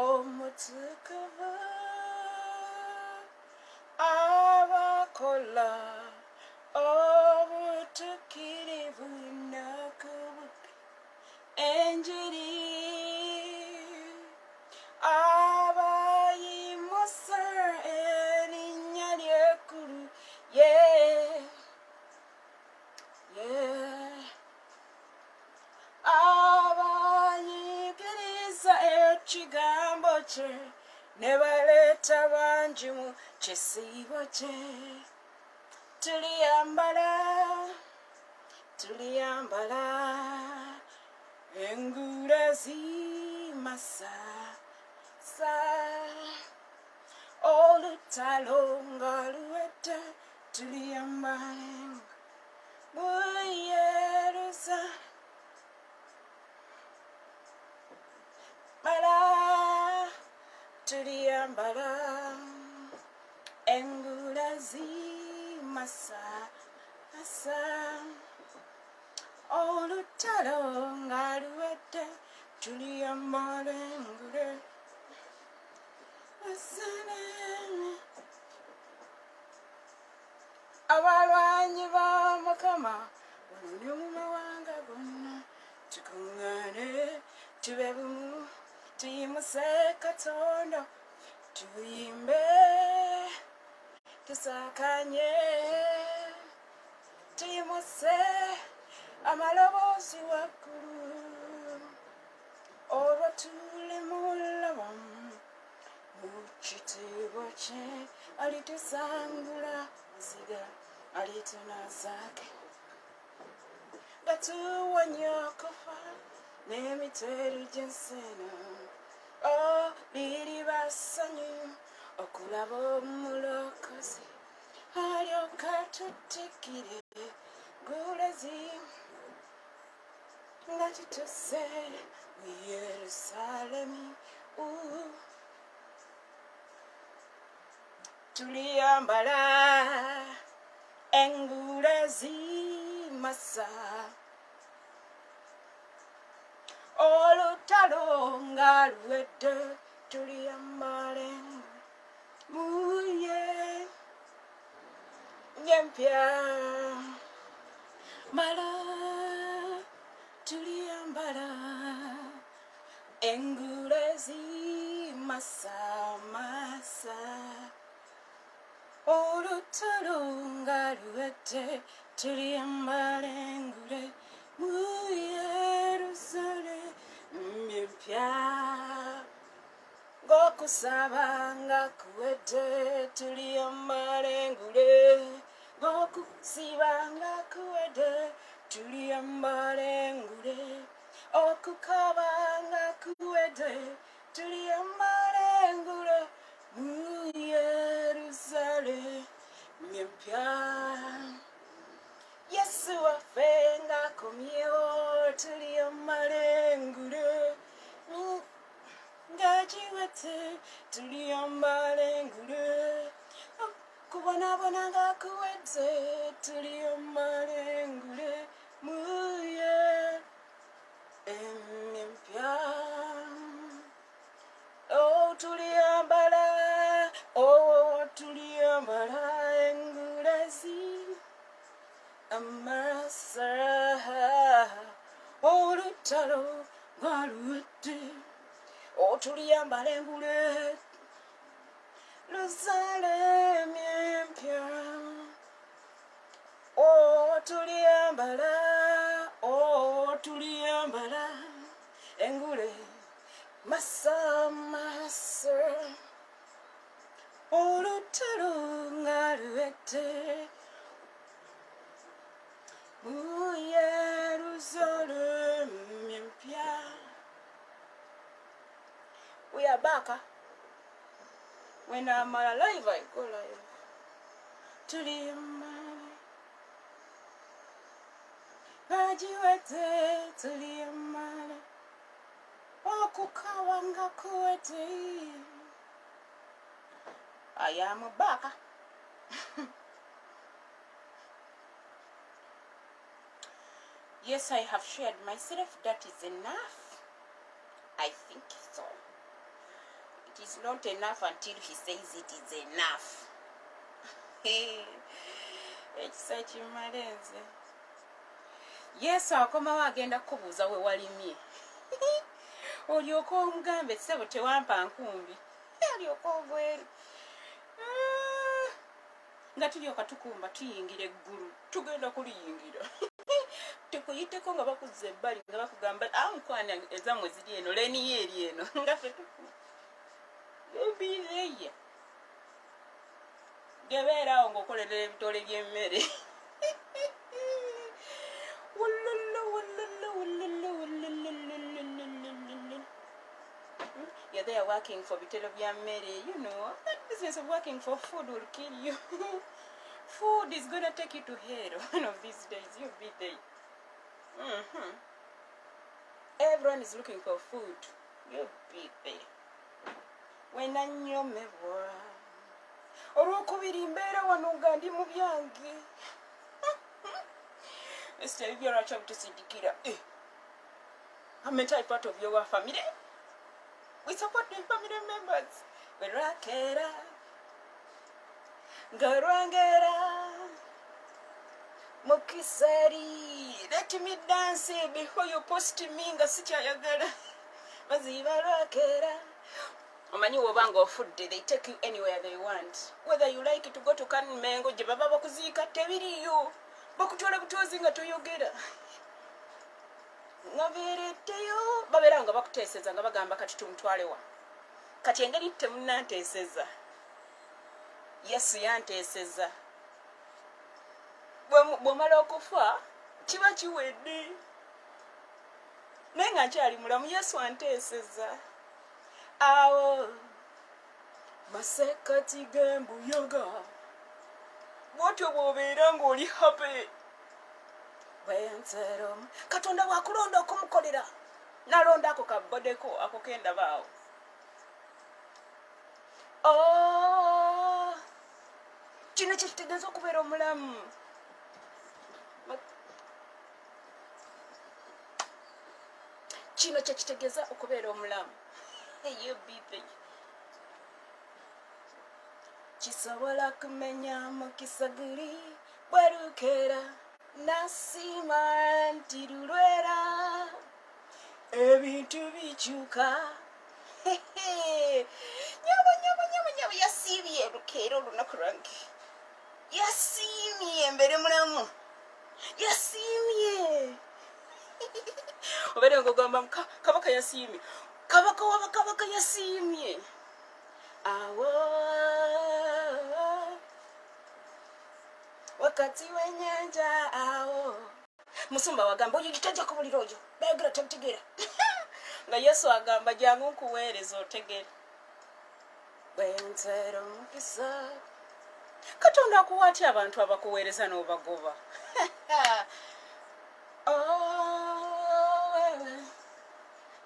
omutukuvu abakola obutuukirivu n'okubuga enjiri abayimusa erinnya ly'ekkulu abayigiriza ekigambo kye ne baleeta bangi mu kisiibo kye. tuliyambala engule zimasa olutalo nga luwedde tuliyambala mu tuliyambala engule zimasa olutalo nga luwedde tuliyambala engule abalwanyi ba Mukama buli mu mawanga gonna tukuŋŋaane tube bumu tuyimuse Katonda tuyimbe tusakanye tuyimuse amaloboozi waggulu olwo tuli mulabamu mu kitiibwa kye alitusangula muziga alitunazaake nga tuwonya okufa n'emitwero gy'enseeno liriba ssanyu okulaba omulokozi alyoka tutikire gulezi nga tutuse mu Yerusaalemi tuliyambala engule zimasa olutalo nga luwedde tuliyambala muye nyempya mala tuliyambala engule zimasa olutalo nga luwedde tuliyambala engule mu Yerusaalemi empya ng'okusaba nga kuwedde tuliyambala engule ng'okusiba nga kuwedde tuliyambala engule okukaaba nga kuwedde tuliyambala engule mu Yerusaalemi empya Yesu waffe ng'akomyewo tuliyambala engule ngagiwedde tuliyambala engule okubonaabona nga kuwedde tuliyambala engule mu Yerusaalemi empya tuliyambala engule zimasa olutalo nga luwedde tuliyambala engule Yerusaalemi empya tuliyambala engule masa olutalo nga luwedde mu Yerusaalemi empya. We are back. When I'm alive, I go live. Tuliyambala ngagiwedde tuliyambala okukaaba nga kuwedde. I am back. Yes, I have shared myself. That is enough. I think so. It is not enough until he says it is enough. Ekisa kimalenze. Yesu akomawo agenda kubuuza we walimye. Olyoka omugambe ssebo tewampa nkumbi. Olyoka obweru. Nga tulyoka tukumba tuyingira eggulu. Tugenda kuliyingira. Tukuyiteko nga bakuzza ebbali nga bakugamba mukwana ezammwe ziri eno leniyo eri eno nga ffe tuku. Ebireya. Gebeeraawo ng'okolera ebitole by'emmere. You're there working for bitelo bya mmere. You know, that business of working for food will kill you. Food is gonna take you to hell one of these days. You'll be there. Everyone is looking for food. You'll be there. When I knew me boy. Olw'okubiri mbeera wano nga ndi mu byange. Esther, if you're a child to Sidikira, I'm a type part of your family. We support the family members. We rakera. Garangera. Mokisari. Let me dance before you post me nga sikyayagala. Maziba rakera. Omanyi wobanga food, they take you anywhere they want. Whether you like to go to Kanmengo, gye baba bakuziika tebiriyo. Bakutwala butozi nga toyogera. Ngabeereddeyo babeera nga bakuteeseza nga bagamba kati tumutwale wa. Kati engeri temunnanteeseza. Yesu yanteeseza. Bw'omala okufa kiba kiwedde. Naye nga nkyali mulamu Yesu anteeseza. Awo masekati gembuyaga. Bw'otyo bw'obeera ng'oli happy. Bwenserom Katonda wakulonda okumukolera. Nalonda ako kabodeko ako kenda baawo. Kino kitegeeza okubeera omulamu. Kino kitegeeza okubeera omulamu. You be there. Kisobola kumenya mu kisagiri bwerukera nasima ntirulwera ebintu bikyuka. Nyabo yasiibye lukeera olunaku lwange. Yasiimye mbere mulamu. Yasiimye. Obeera ng'ogamba kabaka yasiimye. Kabaka wabakabaka yasiimye. Awo wakati w'ennyanja awo Musumba wagamba oyo gitajja kubulira oyo bayogera tabutegeera. Nga Yesu agamba jangu nkuweereza otegeera. Bwensera omukisa Katonda akuwa atya abantu abakuweereza n'obagoba.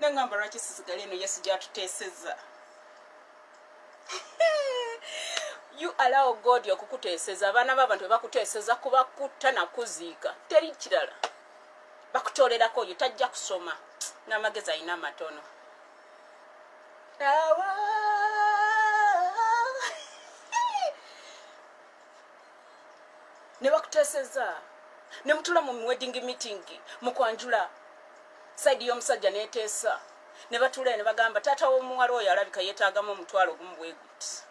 Nangamba lwaki sisigala eno Yesu gy'atuteeseza. You allow God okukuteeseza. Abaana b'abantu bwe bakuteeseza kubakutta na kuziika. Teri kirala. Bakutolerako oyo tajja kusoma. N'amagezi alina amatono. Ne bakuteeseza. Ne mutula mu wedding meeting mukwanjula. Side y'omusajja neeteesa. Ne batula ne bagamba taata w'omuwala oyo alabika yeetaagamu omutwalo gumu bwe guti.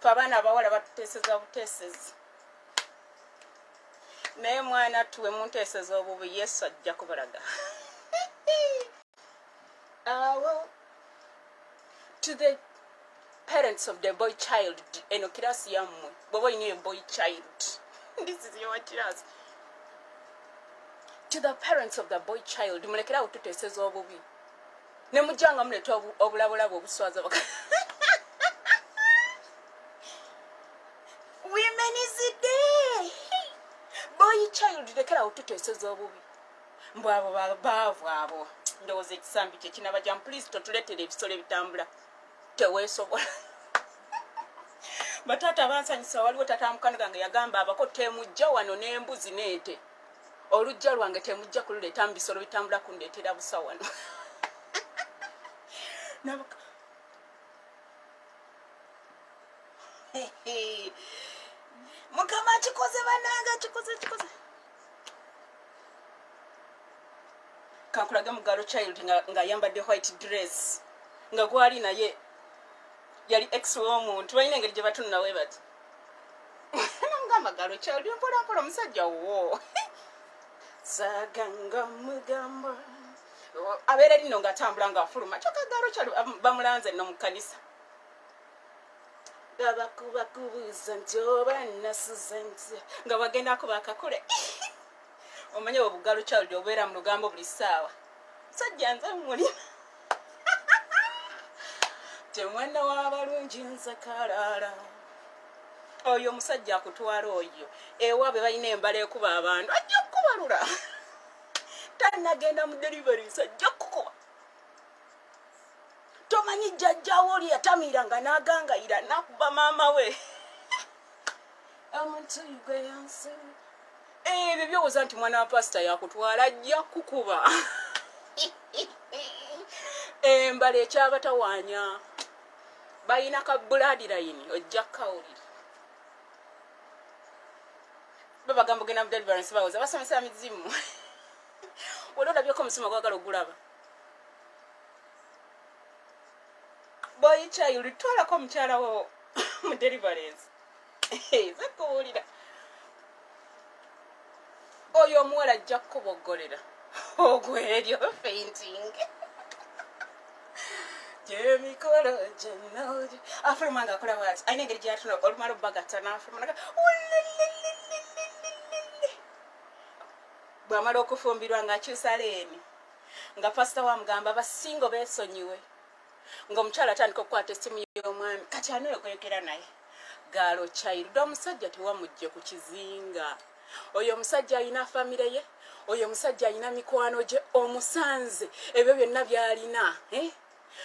Abaana abawala batuteeseza buteesezi. Naye mwana tuwe munteeseza obubi Yesu ajja kubalaga. To the parents of the boy child, eno kirasi yammwe bw'oba olina boy child. This is your class. To the parents of the boy child, mulekera okututeeseza obubi. Ne mujjanga muleeta obulabulabu obuswaza baka. Women is a day. Boy child lekera okututeeseza obubi. Mbw abo baavu abo. Ndowooza ekisambi kye kinabajja please totuleetera ebisolo ebitambula. Teweesobola. Bataata bansanyisa waliwo taata mukana gange yagamba abako temujja wano n'embuzi n'ente. Olujja lwange temujja kululeeta mu bisolo bitambula kundeetera busa wano. nabaka mukama kikoze bananga kikoze kankulaga mugalo child nga yambadde white dress nga gwali naye yali ex w'omuntu balina engeri gye batununawe bati namugamba galo child mpolampola omusajja wo saganga mugamba abeera lino ng'atambula ng'afuluma kyokka galo child bamulanze no mu kkanisa gabakubakubuuza nti oba nasuze nti nga bagenda kuba akakule omanye obugalo child obeera mu lugambo buli ssaawa musajja nze mulima temwana w'abalungi nze kalaala oyo omusajja akutwala oyo ewaabwe balina embala ekuba abantu ajja kukubalula tannagenda mu deliverance ajja kukuba tomanyi jjajjaawo oli yatamiiranga n'agangayira nakuba maama we omuntu gwe yansi ebyo byowooza nti mwana wa pasita yakutwala ajja kukuba embala ekyabatawaanya balina ka blood line ojja kawulira babagamba ogenda mu deliverance bawoza basomesa mizimu wali olabyeko omusima gwagala ogulaba boy child twalako omukyala wo mu deliverance zakuwulira oyo omuwala ajja kukuboggolera ogweryo fainting Jemikolo jenoji afirma nga akola bwati ayina engeri gyatuna olumala obbagatta n'afirma naga bw'amala okufumbirwa ng'akyusa leeni nga pasita wamugamba basingo beesonyiwe ng'omukyala atandika okukwata essimu y'omwami kati ani okwekera naye gaalo child omusajja tewamujje ku kizinga oyo omusajja alina famire ye oyo omusajja alina mikwano gye omusanze ebyo byonna by'alina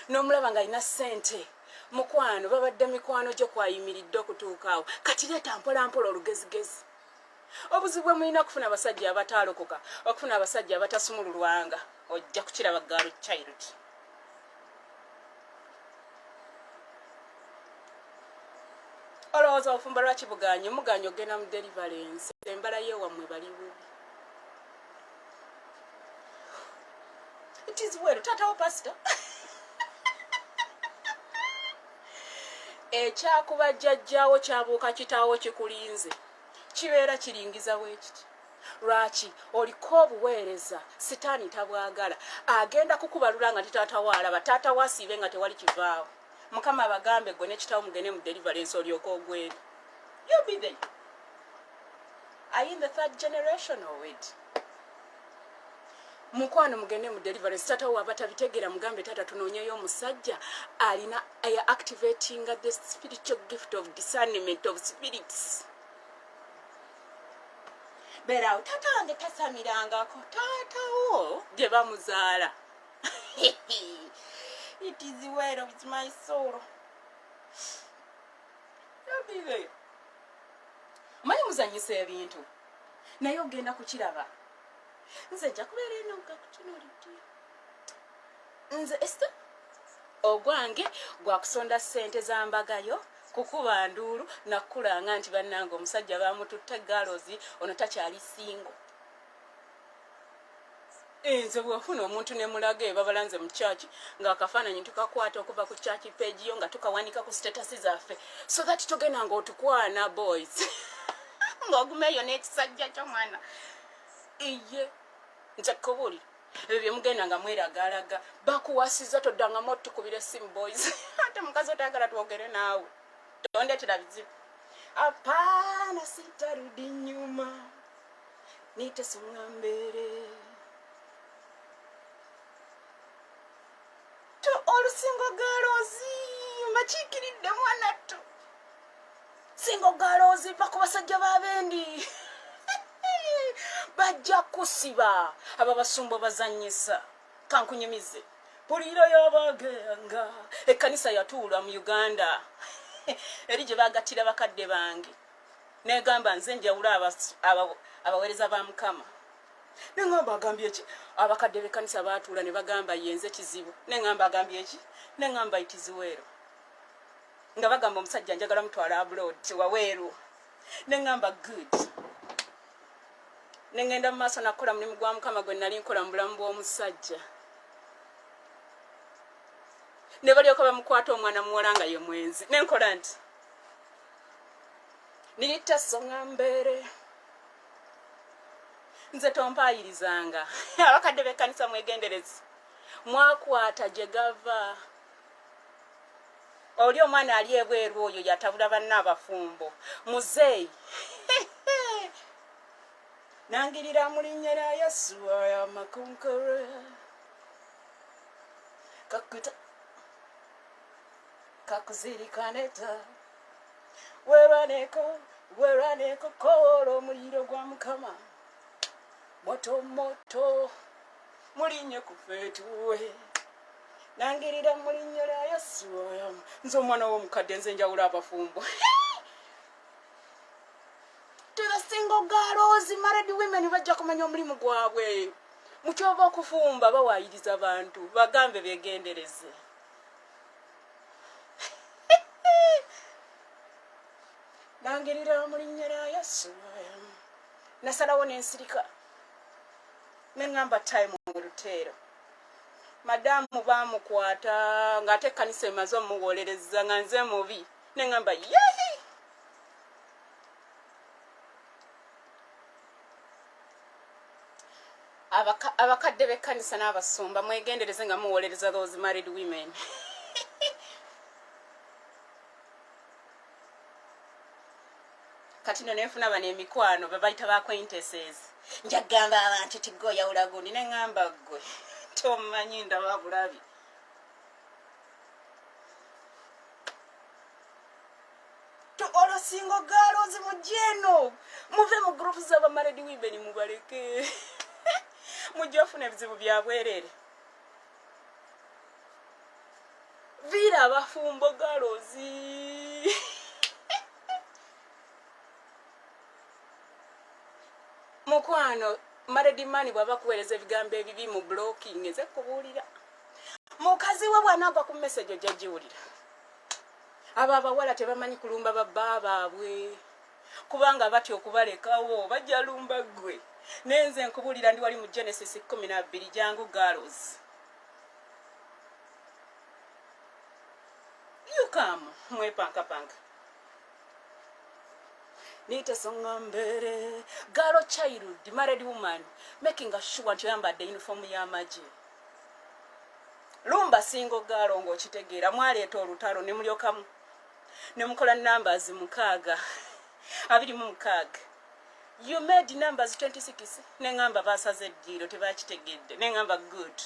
n'omulaba ng'alina ssente mukwano babadde mikwano gye kwayimiridde okutuukaawo kati leeta mpolampola olugezigezi obuzibu bwe mulina okufuna abasajja abataalokoka okufuna abasajja abatasumululwanga ojja kukiraba gaalo child olowooza ofumba lwaki buganye muganye ogenda mu deliverance embala yeewammwe bali bubi it is well taatawo pasita ekyakuba jjajjaawo kyabuuka kitaawo kikulinze kibeera kiringiza bwe kiti lwaki oliko obuweereza sitaani tabwagala agenda kukubalula nga titaatawo alaba taatawo asiibe nga tewali kivaawo mukama abagambe gwe nekitawo mugende mu deliverance olyoka ogweri you'll be there. Are you in the third generation of it? Mukwano mugende mu deliverance tata wa batabitegera mugambe tata tunoonyeyo omusajja alina activating the spiritual gift of discernment of spirits. Bera tata wange tasamirangako tatawo gye bamuzaala. It is well with my soul. You'll be there. Manyi muzanyisa ebintu naye ogenda kukiraba. Nze nja kubeera eno nga kutunuulidde. Nze Esther ogwange gwa kusonda ssente za mbagayo kukuba nduulu nakulanga nti bannange omusajja bamututta galozi ono takyali singo. Nze bw'ofuna omuntu ne mulaga babalanze mu church ng'akafaananyi tukakwata okuva ku church page yo nga tukawanika ku status zaffe so that tugenda ng'otukwana boys ng'ogumeeyo n'ekisajja ky'omwana iye nze kubuli ebyo bye mugenda nga mweragalaga bakuwasiza toddangamu otukubira essimu boys ate mukazi otayagala twogere naawe tondetera bizibu apaana sitarudi nyuma nitesonga mbere olusingo galozi makiikiridde mwanattu singo galozi bakubasajja babendi bajja kusiba aba basumba bazanyisa kankunyumize puliro y'abaganga ekkanisa yatuula mu Uganda eri gye bagatira bakadde bange negamba nze njawula abaweereza ba Mukama Nengamba agambye ki abakadde b'ekkanisa baatuula ne bagamba yenze kizibu. Nengamba agambye ki nengamba itiziweero nga bagamba omusajja njagala mutwala abroad waweeru. Nengamba good. Nengenda mu maaso nakola mulimu gwa Mukama gwe nali nkola mu bulamu bw'omusajja. Ne balyoka bamukwata omwana muwala nga ye mwenzi. Nenkola nti niyita songa mbere nze tompayirizanga. Abakadde b'ekkanisa mwegenderezi mwakwata gye gava. Oli omwana ali ebweru oyo yatabula banna abafumbo muzeeyi. Nangirira mu linnya lya Yesu ayamakonkere kakuta kakuzirikaneta weraneko kola omuliro gwa Mukama moto mulinye kufetuwe. Nangirira mu linnya lya Yesu nze omwana w'omukadde nze njawula abafumbo. To the single girls, married women bajja kumanya omulimu gwabwe. Mukyova okufumba bawaayiriza abantu bagambe begendereze. Nangirira mu linnya lya Yesu nasalawo n'ensirika. Nengamba time mu Lutero. Madamu bamukwata ng'ate ekkanisa emaze omuwolereza nga nze mubi. Nengamba yehi. Abakadde b'ekkanisa n'abasumba mwegendereze nga muwolereza those married women. Kati no nenfuna bano emikwano bebayita ba acquaintances. Njagamba abantu tigo yawula gundi nengamba ggwe tomanyi ndaba bulabi. To all single girls mujeno muve mu group z'aba married women mubaleke. Mujja ofuna ebizibu bya bwerere. Vira abafumbo galozi. Mukwano married man bwaba kuweereza ebigambo ebibi mu blocking eze kubuulira. Mukazi we bw'anaagwa ku message ojja giwulira. Abo abawala tebamanyi kulumba babba baabwe kubanga batya okubalekawo bajja lumba ggwe. Nenze nkubulira ndi wali mu Genesis 12 jangu girls. You come mwepanka. Nita songa mbere girl child married woman making sure nti yambadde uniform y'amagye. Lumba single girl ng'okitegeera mwaleeta olutalo ne mulyokamu ne mukola numbers 6 26. You made numbers 26. Nengamba basaze ddiiro tebakitegedde. Nengamba good.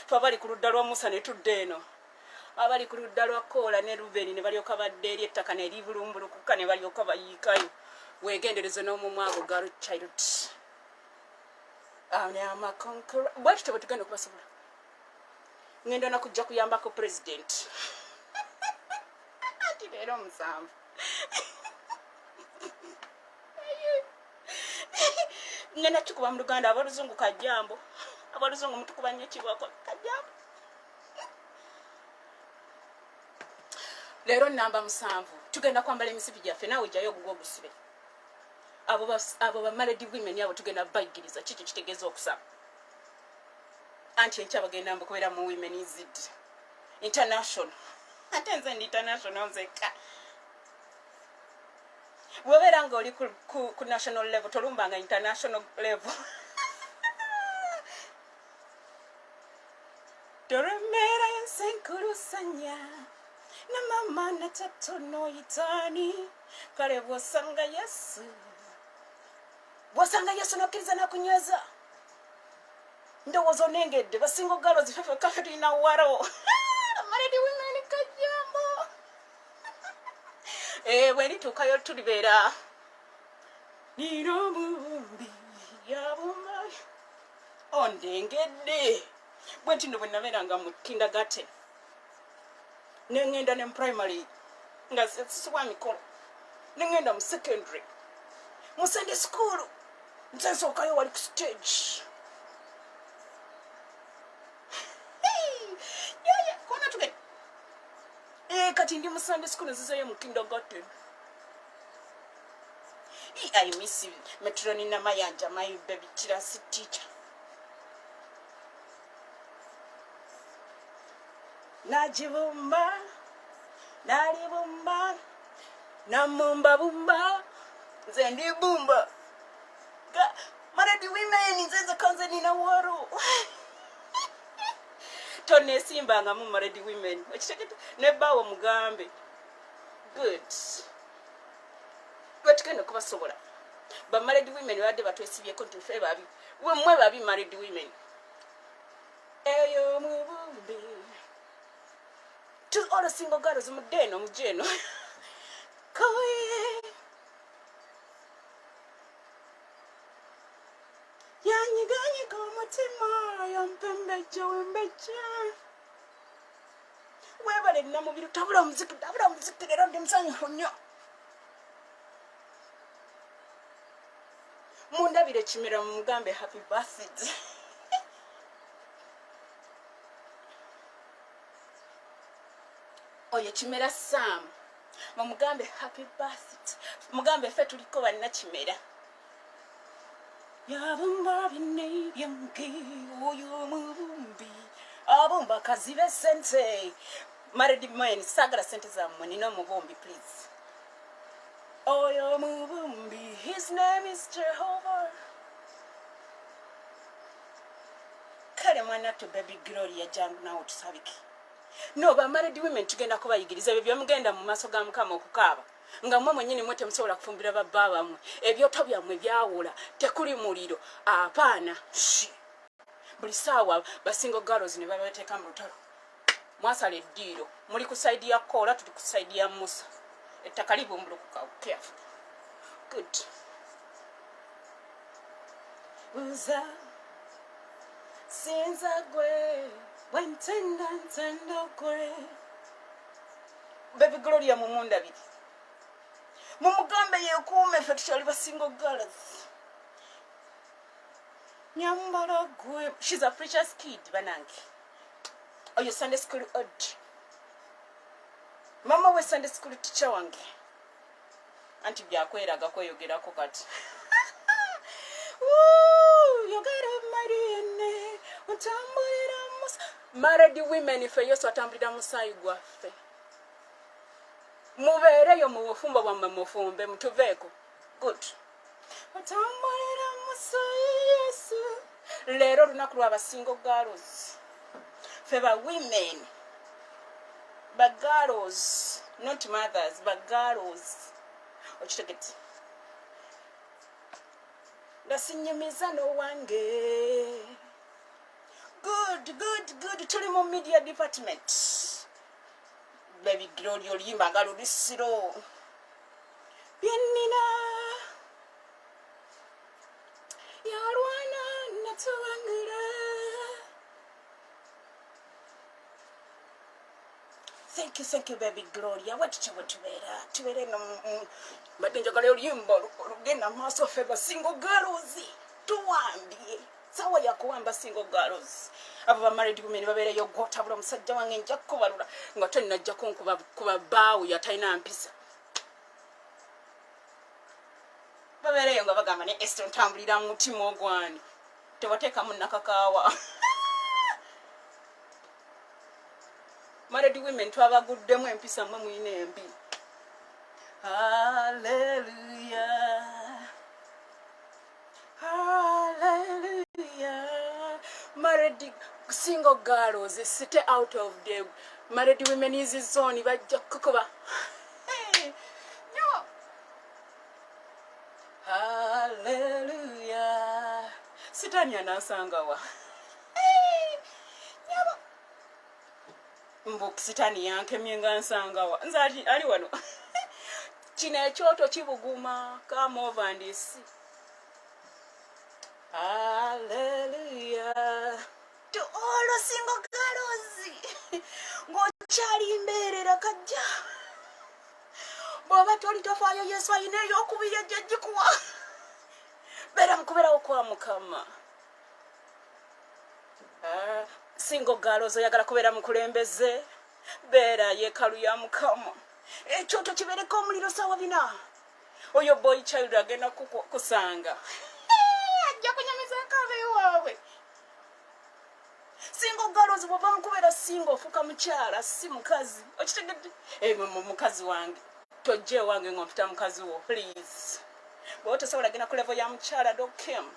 Fabali ku ludda lwa Musa ne tudde eno. Abali ku ludda lwa Koola ne Rubeni ne balyoka badde eri ettaka ne livulumbulukuka ne balyoka bayiikayo. Weegendereze n'omumwa gwo girl child. Anyama conqueror. Bwatu tebutugenda okubasobola. Ngenda na kujja kuyambako president. Ati leero musanvu. Ngenda kikuba mu Luganda abaluzungu kajambo. Abaluzungu mutukuba nnyo kibwako kajambo. Leero namba 7 tugenda kwambala emisibi gyaffe naawe jjayo ogugwo ogusibe. Abo ba married women abo tugenda bayigiriza kiki kitegeeza okusaba. Anti enkya bagenda mbukubeera mu women is international. Ate nze ndi international nzeka. Bw'obeera ng'oli ku national level tolumbanga international level. Toremera ensenkulusanya na mama na tatono itani kale bw'osanga Yesu nokkiriza nakunyweza. Ndowooza onengedde basingo galo zifefe kafe tulina waro. Married women kajambo. Bwe lituukayo tulibeera nino mubumbi yabumba ondengedde. Bwe ntino bwe nabeeranga mu kindergarten nengenda ne primary nga sisubwa mikolo nengenda mu secondary mu Sunday school nze nsookayo wali ku stage. Kona tugende. Kati ndi mu Sunday school nzizeyo mu kindergarten. I miss you. Metroni na mayanja, my baby class teacher. Najibumba, nalibumba, namumba bumba, zendi bumba. Married women, nzenza kanze nina waro. Tone simba nga mu married women. Nebawo mugambe. Good. But kendo kubasobola. But married women wade batwesibye ko tufe babi. Mwe babi married women. Eyo mubumbi. To all the single girls mudeno mujeno. Koye. Yanyi komutima yampembeje wembeje. Webale namubiru tabula muziki lero ndi musanyu nnyo. Mundabire kimera mugambe happy birthday. Oye kimera Sam. Mugambe happy birthday. Mugambe fe tuliko banna kimera. Yabumba bine yangi oyo mubumbi. Abumba kazibe sente. Married men sagala sente za money no mubumbi please. Oyo mubumbi, his name is Jehovah. Kale mwana to baby Gloria jangu na otusabiki. No ba married women tugenda kubayigiriza ebyo mugenda mu maso ga Mukama okukaaba. Nga mmwe mwennyini mwete musobola kufumbira babba mmwe. Ebyoto byammwe byawula tekuli muliro. Apaana. Buli saawa basingo girls ne babateeka mu lutalo. Mwasala eddiiro. Muli ku side ya Kola tuli ku side ya Musa. Etakalibu mbulukuka. Careful. Good. Uza sinza gwe wentenda gwe. Baby Gloria mumunda bidi. Mumugambe yekuume fe tukyali basingo girls. Nyambala gwe. She's a precious kid banange. Oh, your Sunday school odd. Mama we Sunday school teacher wange. Anti byakweraga kweyogerako kati. Woo! Yogera marine. Utambulira musa. Married women ife yoso atambulira musayi gwaffe. Mubeereyo mu bufumbo bwammwe mufumbe mutuveeko. Good. Utambulira musayi Yesu. Leero lunaku lwa basingo girls. Feba women. But girls, not mothers, but girls. Ochitegeti. Ndasinyumiza no wange. Good. Tuli mu media department. Baby Gloria olimba ngalo lisiro. Bienina. Yarwana natuwangira. Thank you, baby Gloria. What to wear no but then jagale olimba olugenda maaso feba single girls. Tuwambi. Sawa ya kuwamba single girls. Abo ba married women babere yo gotabula musajja wange nja kubalula nga tonna najja kuba baawu ya taina mpisa. Babere yo nga bagamba ne Esther ntambulira mu mutima ogwani. Tebateeka mu nakakawa. Married women twabaguddemu empisa mwe muyina embi. Hallelujah. Hallelujah. Married single girls sit out of the married women is zone bajja kukuba. Hey. No. Hallelujah. Sitani anasangawa. Mbuk sitani yanke myenga nsangawa. Nzati ali wano. Kino ekyoto kibuguma. Come over and see. Hallelujah. To all the single girls. Ngochali mberera kajja. Baba toli tofayo Yesu ayine yokubiye jejikuwa. Bera mukuberawo kwa mukama. Single girls oyagala kubeera mukulembeze, beera yeekalu ya mukama. Ekyoto kibereko omuliro ssaawa 4. Oyo boy child agenda kusanga. Ajja kunyamiza akabe waabwe. Single girls bw'oba mukubeera single ofuuka mukyala si mukazi. Okitegedde? Mukazi wange. Tojje wange ng'ompita mukazi wo, please. Bw'oba tosobola genda ku level ya mukyala dokem.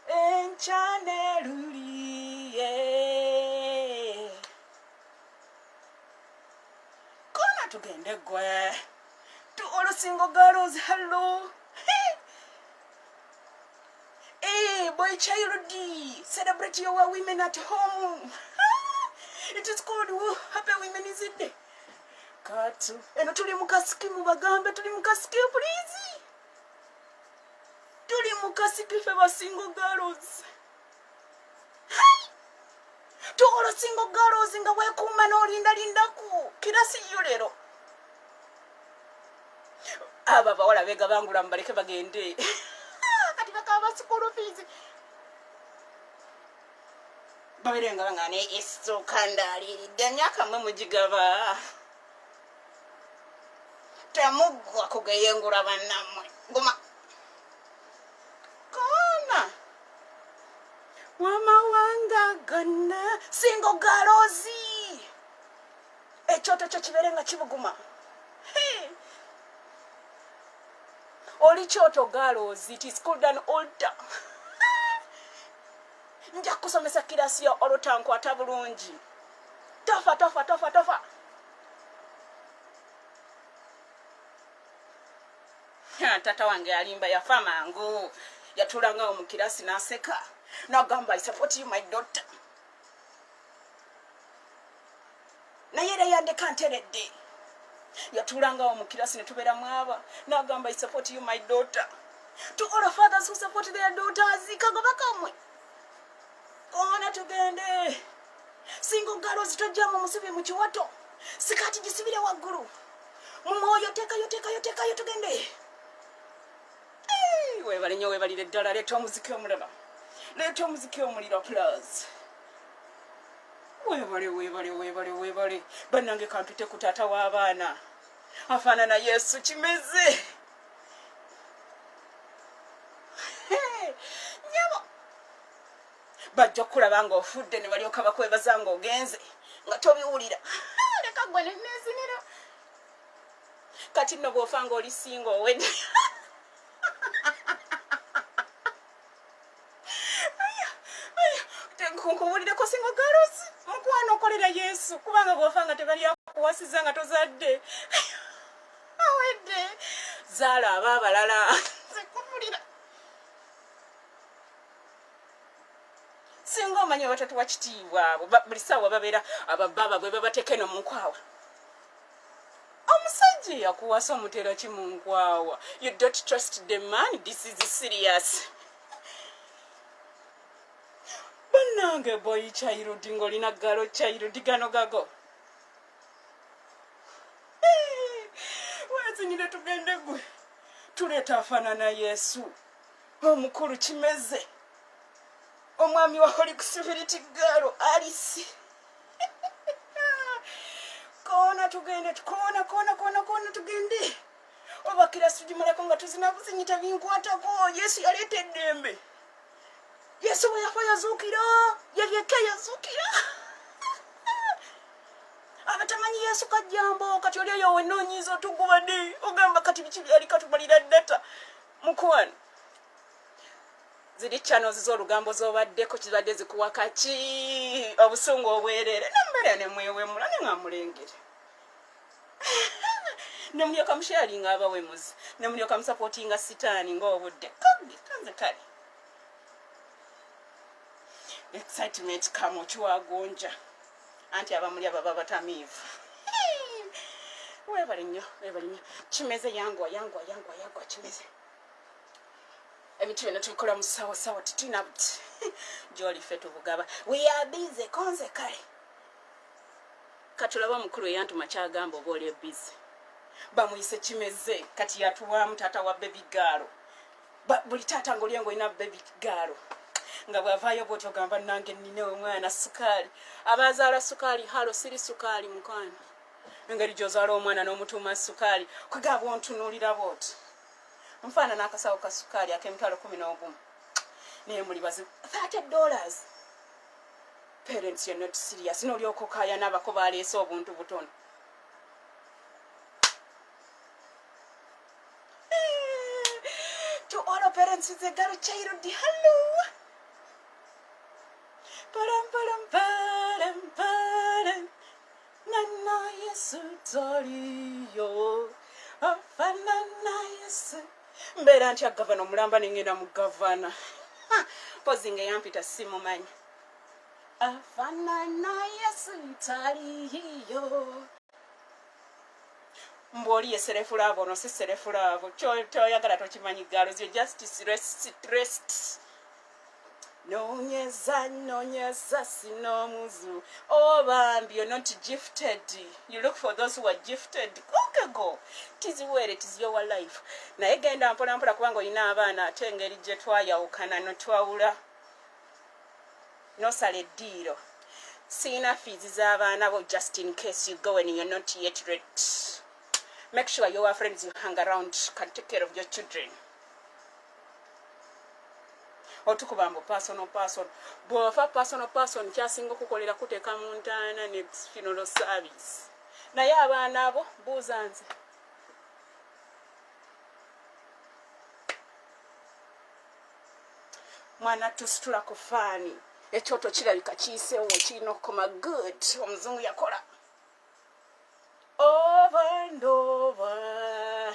Enchaneluriye. Kona tugende gwe. To all single girls, hello. Hey, boy child, celebrate your women at home. It is called Happy Women's Day. Katu. Eno tuli mukasiki mubagambe, tuli mukasiki please. Tuli mukasiki feba single girls. To all single girls nga wekuma n'olindalindaku. Kirasi yo lero. Aba bawala bega bangula mbaleke bagende. Kati bakaba school fees. Babirenga bangane iso kandali. Demyaka mwe mujigaba. Tamugwa kugeyengura banamwe. Goma. Kona. Wama wanga gana single girls. Ekyoto kyo kiberenga kibuguma. Oli kyoto girls, it is called an altar. Nja kusomesa kirasi ya olotankwata bulungi. Tofa. Tata wange alimba yafa mangu. Yatulanga mu kirasi n'aseka. N'agamba I support you my daughter. Naye era yandeka nteredde. Yatulanga mu kirasi ne tubeera mwaba. N'agamba I support you my daughter. To all fathers who support their daughters, kagoba kamwe. Ona tugende. Single girls tojja mu musibe mu kiwato. Sikati gisibire waggulu. Mumwoyo tekayo tugende. Webale nnyo webalire ddala. Leeta omuziki omulaba. Leeta omuziki omuliro applause. Webale. Bannange kampite ku taata w'abaana. Afaanana Yesu kimeze. Nyabo. Bajja kulaba nga ofudde ne balyoka bakwebaza nga ogenze. Nga tobiwulira. Leka gwe nezinira. Kati nno bw'ofa nga oli singa owedde. Kuwulireko single girls. Mukwano okolera Yesu. Kubanga bw'ofa nga tebali akuwasiza nga tozadde. Awedde. Zaala abalala. Sekuvulira. Singa omanyi abatatu wa kitiibwa abo buli ssaawa babeera abababa bwe babateeka eno mu nkwawa. Omusajja yakuwasa omutera ki mu nkwawa. You don't trust the man. This is serious. Bannange boy child ng'olina galo child gano gago. Wezinire tugende gwe. Tuleeta afaanana Yesu. Omukulu kimeze. Omwami wa Holy Spirit girl Alice. Kona tugende kona tugende. Oba kirasi tugimalako nga tuzina buzinyita binkwatako. Yesu yaleeta eddembe. Yesu bwe yafa yazuukira. Yalieka yazuukira. Abatamanyi Yesu kajjambo kati oli oyo wennoonyiza otugubadde. Ogamba kati biki byali katubalira ddata. Mukwano. Ziri channels z'olugambo z'obaddeko kibadde zikuwa kaki. Obusungu obwerere. Nemmere ne mwewemula ne nga mulengere. Ne mulyoka musharinga abawemuzi. Ne mulyoka musupportinga sitaani ng'obudde. Kanze kale. Excitement kamo kiwagonja. Anti abamuli ababa batamiivu. Webale nnyo. Kimeze yangwa kimeze. Ebintu bino tubikola mu sawa titulina buti. Gy'oli ffe tubugaba. We are busy konze kale. Katulaba mukulu eyantuma kyagamba oba oli busy. bamuyise kimeze kati yatuwamu taata wa baby girl buli taata ng'oli ngo ina baby girl nga bwavaayo bw'otyo gamba nange nnina omwana sukaali abazaala sukaali halo siri sukaali mukwana engeri gy'ozaala omwana n'omutuuma sukaali kwegaba ontunuulira bw'oti nfaana n'akasawo ka sukaali ak'emitwalo 11 naye muli bazibu $30. Parents, you're not serious. N'olyoka okaya n'abako baleese obuntu butono. To all parents with a girl child, hello. Param param param param. Nana yesu toriyo. Afanana yesu. Mbeera ntya gavana omulamba n'engenda mu gavana. Pozinga yampita simumanyi. Afanana yesu toriyo. Mboli yeserefulavo no siserefulavo kyoyagala tokimanyi girls, you're just stressed. Nonyeza sinomuzu. Oh bambi, you're not gifted. You look for those who are gifted. Okay, go. It is your life. Naye genda mpola mpola kubanga olina abaana ate engeri gye twayawukana notwawula nosala eddiiro. Siina fees z'abaana bo just in case you go and you're not yet ready. Make sure your friends you hang around can take care of your children. Otukubambo personal person. Bw'ofa personal person kyasinga okukolera kuteeka mu ntaana ne funeral service. Naye abaana abo buuza nze. Mwana tusitula ku faani. Ekyoto kirabika kiyiseewo kirina okukoma good. Omuzungu yakola. Over and over.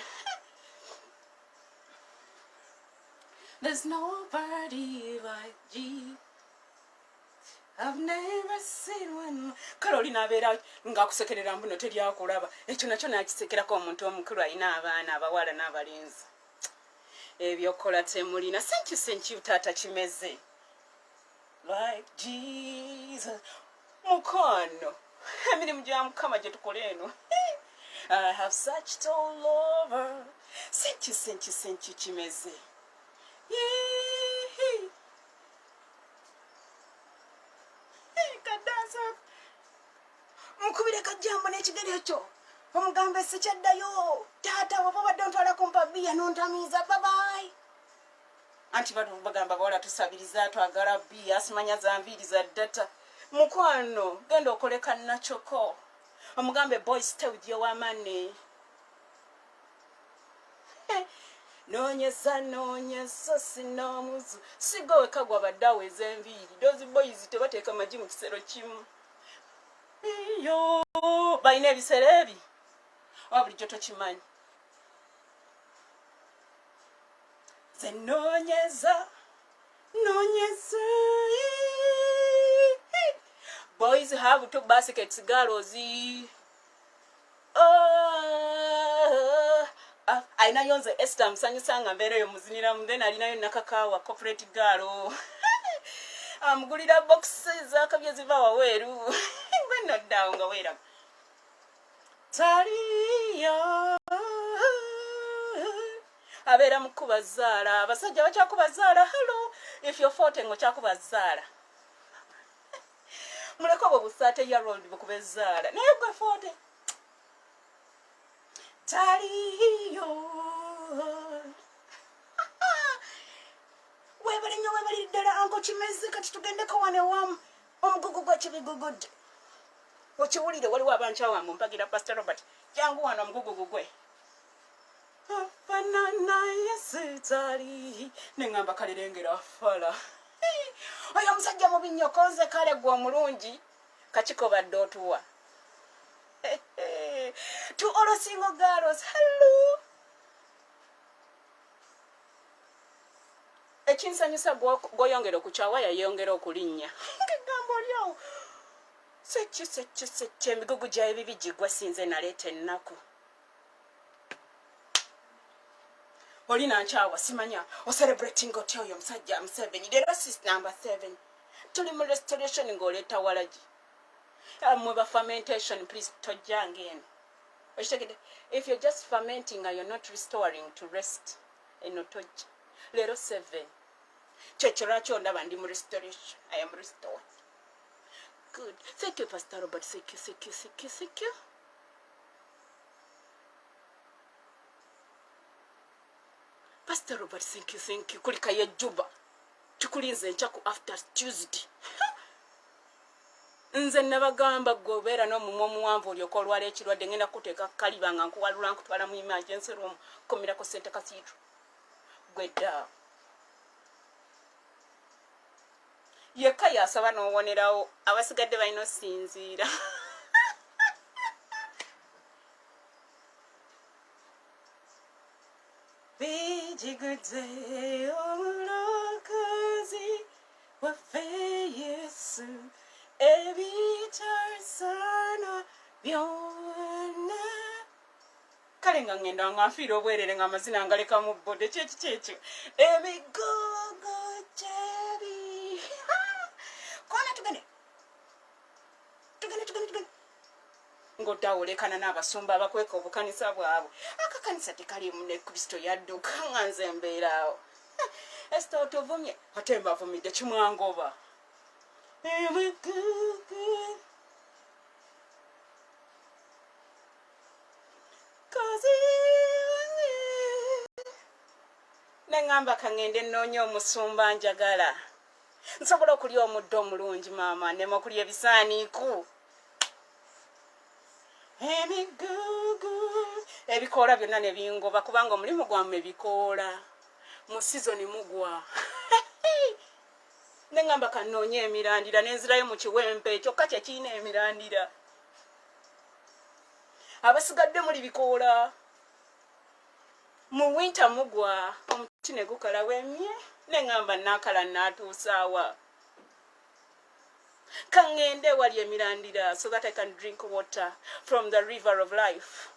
There's nobody like you. I've never seen one. Carolina Vera ngakusekerera mbuno teri akulaba. Ekyo nakyo nakisekerako omuntu omukulu alina abaana abawala n'abalenzi. Ebyokola temulina. Thank you Tata Kimeze. Like Jesus. Mukono. Emirimu gya Mukama gye tukola eno. I have searched all over. Thank you Kimeze. Kadansa. Mukubire kajambo n'ekigere ekyo. Omugambe sikyaddayo. Taata waba badde ontwala kumpa bbiya n'ontamiiza. Bye. Anti bado bagamba bawala tusabiriza twagala bbiya asimanya za nviiri za data. Mukwano genda okoleka nachoko. Omugambe boys stay with your money. Nonyeza sinomuzu. Sigowe kagwa baddawe ez'enviiri. Those boys tebateeka magi mu kisero kimu. Iyo balina ebisero ebi. Bulijjo tokimanyi. Ze nonyeza. Boys have 2 baskets, girls. Aina yonze Esther msanyusanga mbere yo muzinira mudena alinayo nakakawa corporate girl. Amgulira boxes akabyezi bawa weru. Ngweno dawo nga wera. Taliya. Abera mukubazala, abasajja bakyakubazala. Hello, if you're 40 ngo kyakubazala. Muleko bo busate ya road bukubezala. Naye gwe 40. Taliyo. Webali ddala anko Kimeze kati tugendeko wane wamu. Omugugu gwa kibigugudde. Okiwulire waliwo abankyawa mu mpagira Pastor Robert. Jangu wano omugugu gwe. Afanana yesu tali. Nengamba kalirengera afala. Oyo omusajja mu binnyokonze kale gwa omulungi. Kakikoba ddotuwa. To all single girls, hello. Ekinsanyusa bw'oyongera okukyawa yayongera okulinnya. Egambo lyawo. Sekyo emigugu gyayo bibi gigwa sinze naleeta ennaku. Olina nkyawa simanya. Celebrating otya oyo omusajja Museveni. The racist number 7. Tuli mu restoration ng'oleeta walagi. Mwe ba fermentation please tojjange eno. If you're just fermenting and you're not restoring to rest, enotoja. Lero 7. Checholacho ndaba ndi mu restoration. I am restored. Good. Thank you, Pastor Robert. Thank you. Pastor Robert, thank you. Kulika ye Juba. Tukulinze nchaku after Tuesday. Nze nabagamba gobeera n'omumwa omuwanvu olyoka olwala ekirwadde ngenda kuteeka kaliba nga nkuwalula nkutwala mu emergency room komirako St. Cathedral. Gwedda. Yekka yasaba n'owonerawo abasigadde balina osinziira. Bijigudde omulokozi waffe Yesu ebitarsana byonna. Kale nga ngenda nga nfiira obwerere nga amazina ngaleka mu bbode kyekyo emigogo gyebi. Kona tugende ng'oddawolekana n'abasumba abakweka obukanisa bwabwe. Akakanisa tekalimu ne Kristo yadduka nga nze mbeeraawo. Esther otuvumye ate mbavumidde kimwangoba. Nengamba kangende nnoonya omusumba njagala. Nsobola okulya omuddo omulungi maama nemo okulya ebisaaniiku. Ebikoola byonna ne bingoba kubanga omulimu gwammwe ebikoola. Mu sizoni mugwa. Nengamba kannoonye emirandira nenzirayo mu kiwempe kyokka kye kiina emirandira. Abasigadde muli bikoola. Mu winter mugwa omuti ne gukala wemye. Nengamba nakala natuusaawa. Kangende wali emirandira so that I can drink water from the river of life.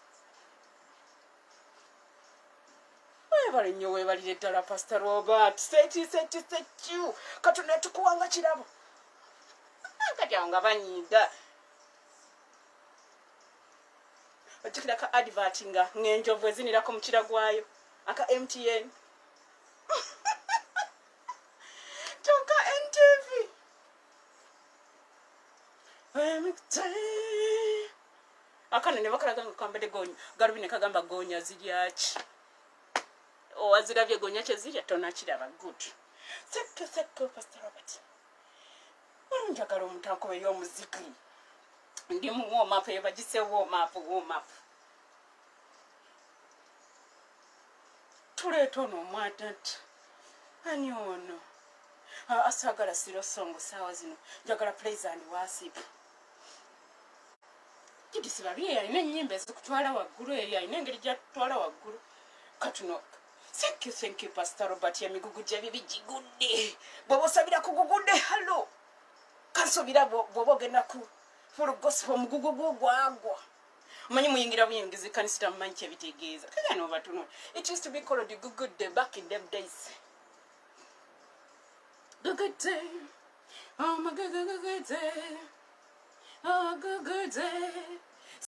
Webale nnyo webalire ddala Pastor Robert. Sechi. Katonda tukuwanga kirabo. Kati awo nga banyiiga. Otikira ka advert nga ng'enjovu ezinirako mu kiragwayo. Aka MTN. Toka NTV. Akana ne bakalaga nga kambadde gonya. Galubine kagamba gonya ziryaki. Owazirabye gonya kye zirya tonakiraba. Good. Sekko Pastor Robert. Njagala omuntu akobe y'omuziki. Ndi mu warm up ebagise warm up. Tuleeta ono omwatata. Ani ono? Asagala siro songo saawa zino. Njagala praise and worship. Kidisiba bye yalina ennyimba ezikutwala waggulu eri alina engeri gyatutwala waggulu. Katuno. Thank you Pastor Robert emigugu gye bibigigudde. Bw'oba osabira kugugudde hallo. Kansobira bw'oba ogenda ku full gospel omugugu gwagwa. Manyi muyingira buyingizi kanisa tamanyi kye bitegeeza. Kaya no batuno. It used to be called the good day back in them days. Good day. Oh my good day. Oh good day.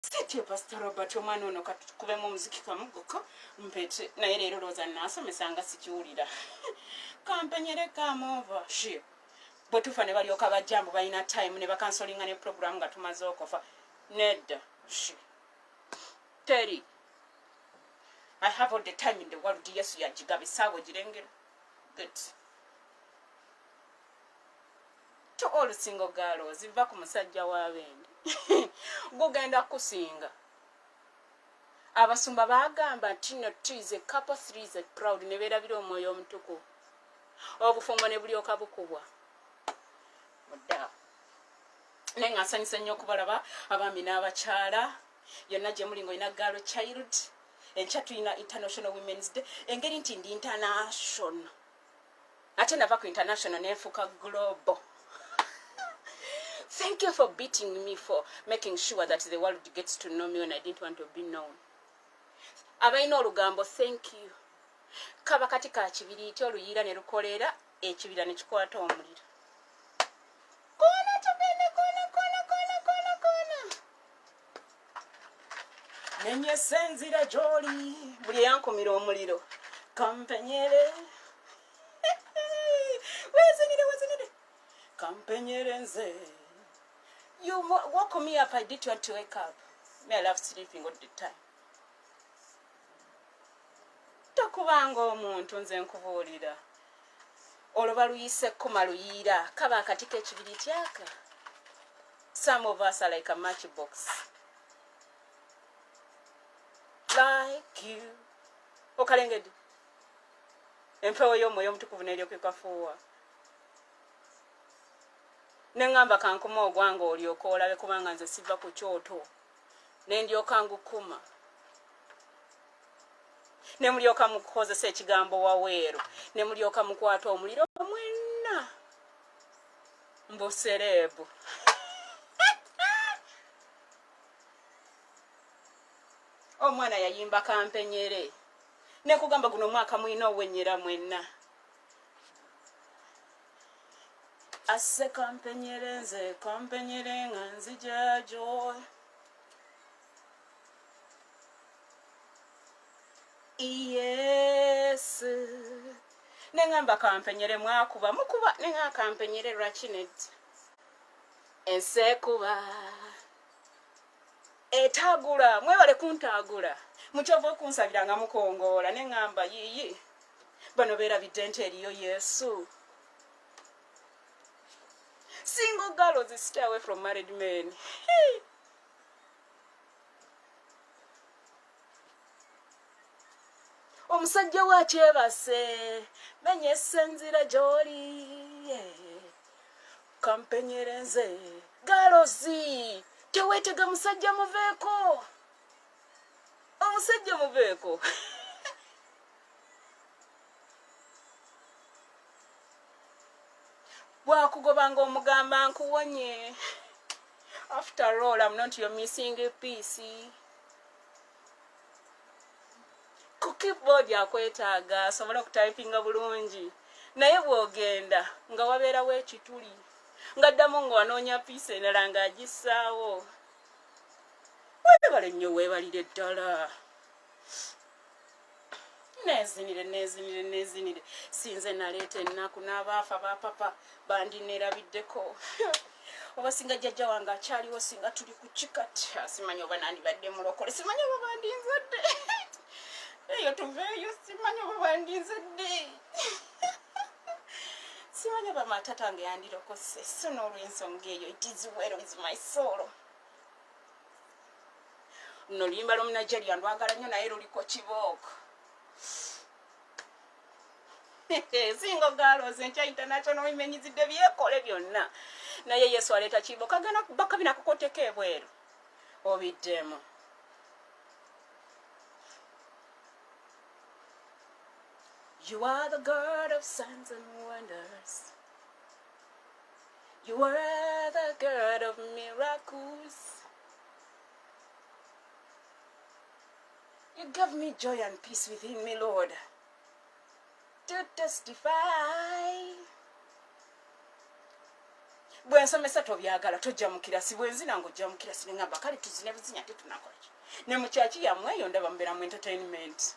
Sit your Pastor Robert omwana ono katukubemu omuziki kamuguko mpete naye leero looza naasomesa nga sikiwulira. Kampenyere kamova shi. Bwe tufa ne balyoka bajjambu balina time ne bakansolinga ne program nga tumaze okufa. Nedda shi. Terry. I have all the time in the world. Yesu yajigabe saawa girengera. Good. To all single girls, ziva ku musajja w'abende. Gugenda kusinga. Abasumba bagamba nti no 2 is a couple, 3 is a crowd. Ne beerabira omwoyo omutuku. Obufumbo ne bulyoka bukubwa. Mudda. Naye nga nsanyusa nnyo okubalaba abaami n'abakyala. Yonna gye muli ng'olina girl child. Enkya tulina International Women's Day. Engeri nti ndi international. Ate nava ku international neefuuka global. Thank you for beating me, for making sure that the world gets to know me when I didn't want to be known. Abaina olugambo, thank you. Kaba kati ka kibiriiti oluyira ne lukolera ekibira ne kikwata omuliro. Kona tugende kona. Kampenye senzira joli. Buli yankumira omuliro. Kampenyere. Wezinire. Kampenyere nze. You woke me up. I didn't want to wake up. Me, I love sleeping all the time. Tokubanga omuntu nze nkubuulira. Oluba luyise kkuma luyiira. Kaba akati k'ekibiri kyaka. Some of us are like a matchbox. Like you. Okalengedde. Empewo y'omwoyo omutukuvu n'eryoka ekafuuwa. Nengamba kankuma ogwanga olyoka olabe kubanga nze siva ku kyoto. Ne ndyoka ngukuma. Ne mulyoka mukozesa ekigambo waweero. Ne mulyoka mukwata omuliro mwenna. Mbusereebu. Omwana yayimba kampenyere. Ne kugamba guno mwaka mwina owenyera mwenna. Ase kampenyere nze kampenyere nga nzija joy. Yes. Nengamba kampenyere mwakuba mukuba nenga kampenyere lwakinet. Ensekuba. Etagula mwebale kuntagula. Mukyova okunsabiranga mukongoola nengamba yiyi. Bano beerabidde nti eriyo Yesu. Single girls stay away from married men. Omusajja wa kyebase menye senzira joli. Kampenyere nze galozi tewetega musajja muveeko. Omusajja muveeko. Bwakugobanga omugamba nkuwonye. After all, I'm not your missing piece. Ku keyboard akwetaaga asobola okutypinga bulungi. Naye bw'ogenda nga wabeerawo ekituli. Ngaddamu nga wanoonya piece endala ng'agissaawo. Weebale nnyo weebalire ddala. Nezinire. Sinze naleeta ennaku n'abaafa ba papa bandineerabiddeko. Oba singa jjajja wange akyaliwo singa tuli ku kikati. Simanyi oba nandibadde mulokole. Simanyi oba bandinzadde. Eyo tuveeyo simanyi oba bandinzadde. Simanyi oba matatange yandirokose. So n'olw'ensonga eyo it is well with my soul. No luyimba lw'Omunajeriya ndwagala nnyo naye luliko kibooko. Single girls enkya international women zidde byekole byonna. Naye Yesu aleeta kibooko agana bakabina kukoteka ebweru. Obiddemu. You are the God of signs and wonders. You are the God of miracles. You give me joy and peace within me, Lord, to testify. Bwensomesa tobyagala tojjamukira si bwenzina ng'ojjamukira si ngamba kale tuzine buzinya tetunakola ki. Ne mu kyaki yammwe eyo ndaba mbeera mu entertainment.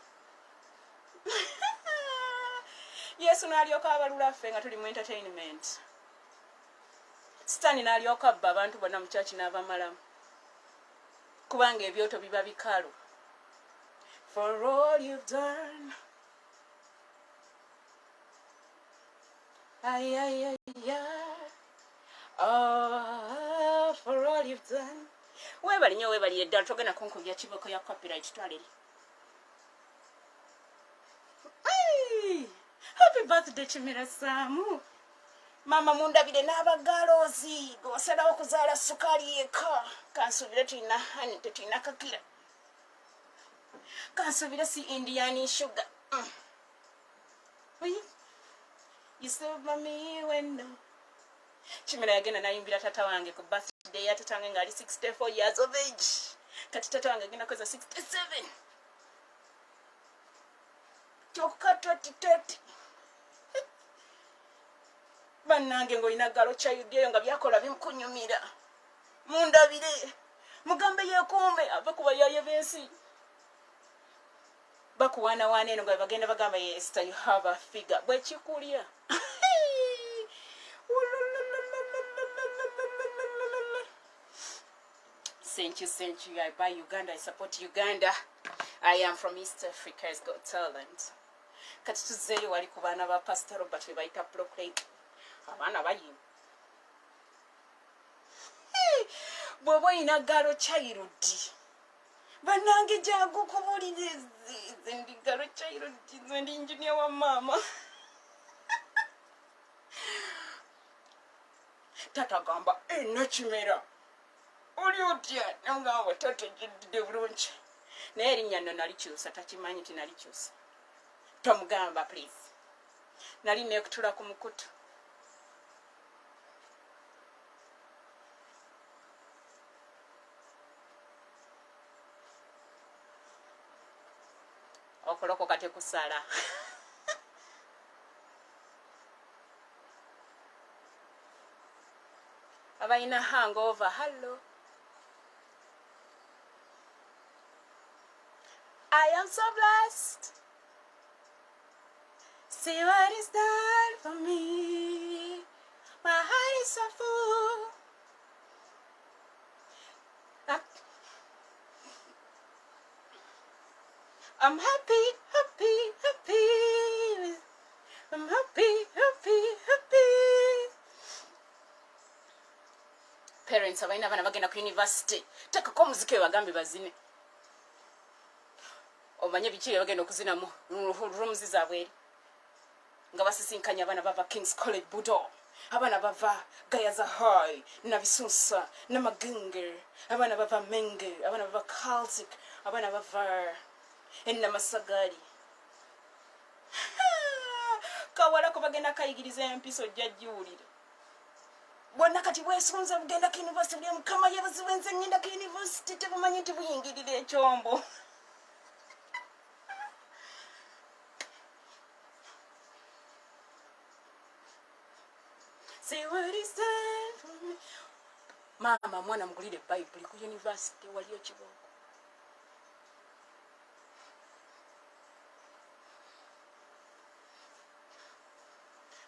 Yesu n'alyoka abalula ffe nga tuli mu entertainment. Sitaani n'alyoka abba abantu bonna mu kyaki n'abamalamu. Kubanga ebyoto biba bikalu. For all you've done. Oh, for all you've done. Weebali nnyo weebalire ddala togenda kunkubya kibooko ya copyright twaliri. Happy birthday Kimera Samu. Mama mundabire n'abagalozi gosalawo okuzaala sukali eka. Kansubire tulina hani tetulina kakira. Kansubire si Indian sugar. You serve me when no. Kimera yagenda nayimbira tata wange ku birthday ya tata wange ngali 64 years of age. Kati tata wange agenda kweza 67. Choka 2030. Bannange ng'olina galo kyayuddeyo nga byakola bimukunyumira. Mundabire. Mugambe yeekuume ave ku bayaye b'ensi. bakuwaanawaana eno nga bagenda bagamba Esther, you have a figure. Bwe kikulya. Thank you. I buy Uganda. I support Uganda. I am from East Africa. It's got talent. Kati tuzeeyo wali ku baana ba Pastor Robert we bayita proclaim. Abaana bayimba. Bw'oba olina galo chayirudi. Banange jangu kubuliriza. Nze ndi galo chayirudi. Nze ndi engineer wa mama. Tata gamba, nakimera. Oli otya? Nangamba tata jiddide bulungi. Naye erinnya nno nalikyusa, takimanyi nti nalikyusa. Tomugamba please. Nali neekutula ku mukutu. Okolokoka tekusala. Abalina hangover. Hello. I am so blessed. See what is done for me. My heart is so full. I'm happy. I'm happy. Parents abalina abaana bagenda ku university. Tekako omuziki bagambe bazine. Omanye biki bagenda okuzinamu rooms zaabwe eri. Nga basisinkanya abaana bava King's College Budo. Abaana bava Gayaza High, Nabisunsa, Namagenge. Abaana bava Menge. Abaana bava Celtic. Abaana bava Enamasagari. Kawala ko bagenda kayigiriza empiso jjajjuulire. Bonna kati bwesonza bugenda ku university buli mukama yabaziwenze ngenda ku university tebumanyi nti buyingirira ekyombo. See what is done for me. Mama mwana mugulire Bible ku university waliyo kiboko.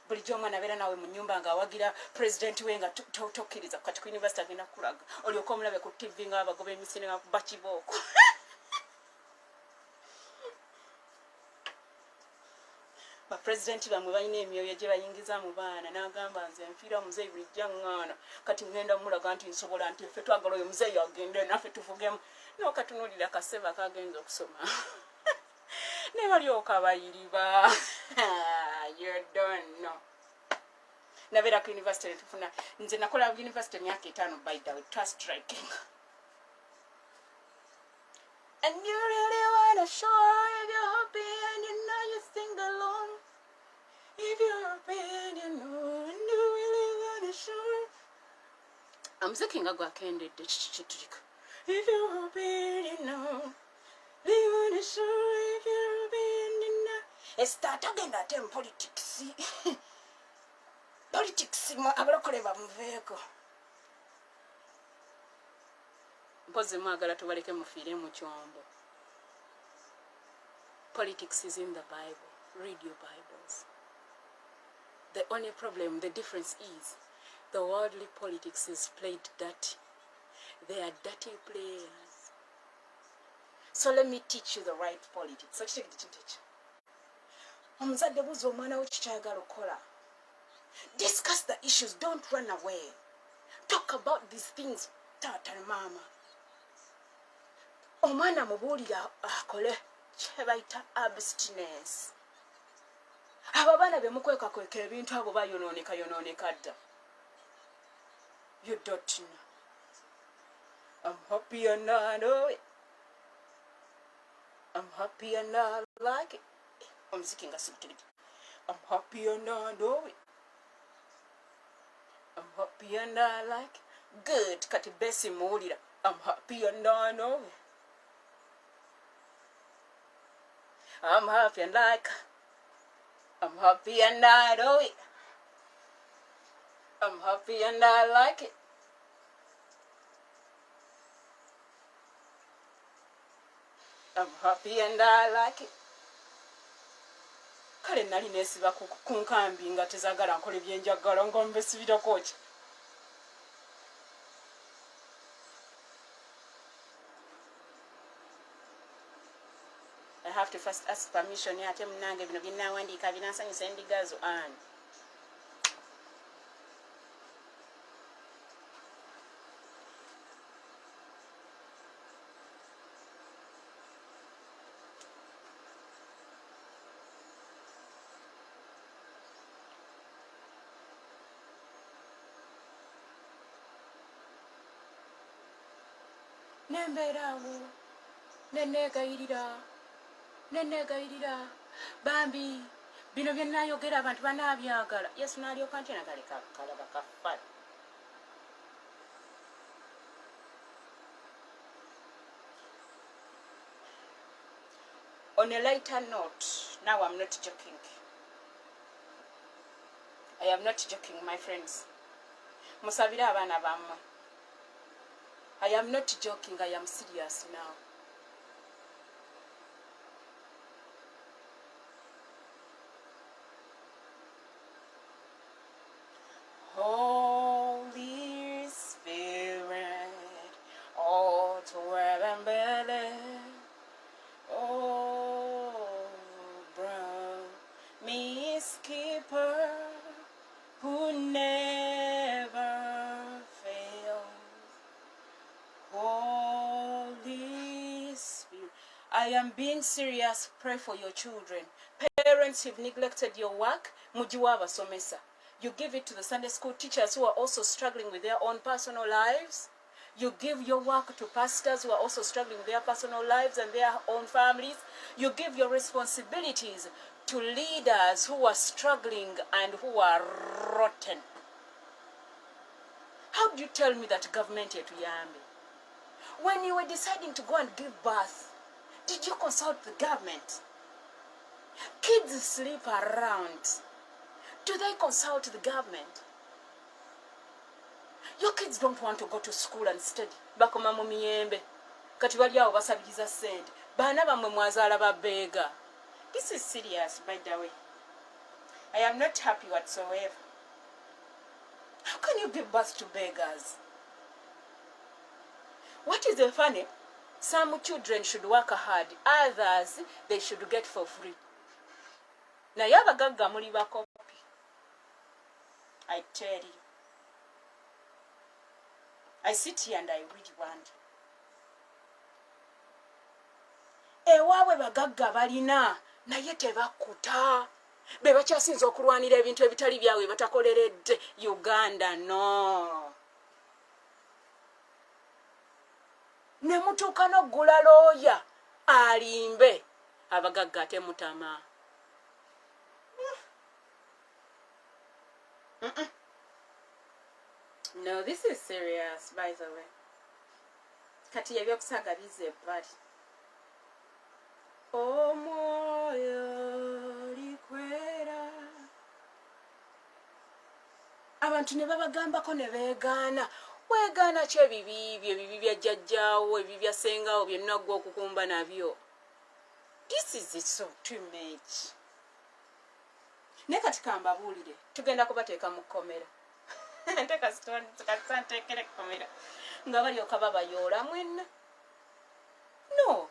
Bulijjo omwana abeera nawe mu nnyumba ng'awagira president we nga tokkiriza kati ku university agenda kulaga olyoka omulabe ku TV nga bagoba emisinde nga kuba kibooko. Bapresidenti bamwe balina emyoyo gye bayingiza mu baana n'agamba nze nfiira muzeeyi bulijjo aŋŋaana kati ngenda mulaga nti nsobola nti ffe twagala oyo muzeeyi agende naffe tuvugemu n'okatunuulira akaseba kagenza okusoma ne balyoka bayiriba. You don't know. Nabeera ku university netufuna nze nakola university emyaka 5 by the way trust striking. And you really wanna show if you're happy and you know you sing along. If you're happy and you know and you really wanna show. Omuziki nga gwakendedde kikitulika. If you're happy and you know you wanna show if you're happy and you know. Esther tagenda ate mu politics. Politics abalokole bamuveeko. Mpozi mwagala tubaleke mufiire mu kyombo. Politics is in the Bible. Read your Bibles. The only problem, the difference is the worldly politics is played dirty. They are dirty players. So let me teach you the right politics. So take the teach. Omuzadde buuza omwana wo kikyayagala okola. Discuss the issues. Don't run away. Talk about these things, tata and mama. Omwana mubuulira akole kye bayita abstinence. Abo baana be mukwekakweka ebintu abo bayonooneka dda. You don't know. I'm happy and I know it. I'm happy and I like it. Omuziki nga sikiriki. I'm happy and I know it. I'm happy and I like it. Good. Kati besi muwulira. I'm happy and I know it. I'm happy and like. I'm happy and I know it. I'm happy and I like it. I'm happy and I like it. kale nali neesiba ku nkambi nga tezaagala nkola ebyenjagala nga mbesibirako ki. I have to first ask permission ate munange bino binawandiika binansanyusa endiga zo ani. Nembeerawo nenegayirira bambi bino byenayogera abantu banaabyagala. Yesu n'alyoka nti nagaleka kalaba kafa. On a lighter note, now I'm not joking. I am not joking, my friends. Musabira abaana bammwe. I am not joking, I am serious now. Holy Spirit, all to heaven belly, oh, bro, me skipper who never fails. Holy Spirit, I am being serious. Pray for your children. Parents who've neglected your work, mujiwa abasomesa. You give it to the Sunday school teachers who are also struggling with their own personal lives. You give your work to pastors who are also struggling with their personal lives and their own families. You give your responsibilities to leaders who are struggling and who are rotten. How do you tell me that government yet yambi? When you were deciding to go and give birth, did you consult the government? Kids sleep around. Do they consult the government? Your kids don't want to go to school and study. Bakoma mu miyembe. Kati bali awo basabiriza sente. Baana bamwe mwazaala babbeega. This is serious, by the way. I am not happy whatsoever. How can you give birth to beggars? What is the funny? Some children should work hard. Others, they should get for free. Naye abagagga muli bakopi. I tell you. I sit here and I really wonder. Ewaabwe bagagga balina naye tebakuta. Be bakyasinza okulwanira ebintu ebitali byabwe batakoleredde Uganda, no. Ne mutuuka n'oggula looya alimbe abagagga ate mutama. No, this is serious, by the way. Kati ebyokusaga bize ebbali. Omwoyo likwera. Abantu ne babagambako ne beegaana. Weegaana ki ebibi bya jjajjaawo, ebibi bya ssengawo bye nnaggwa okukumba nabyo? This is so too much. Ne kati kambabuulire, tugenda kubateeka mu kkomera. Nteka nteekere kkomera. Nga balyoka babayoola mwenna. No.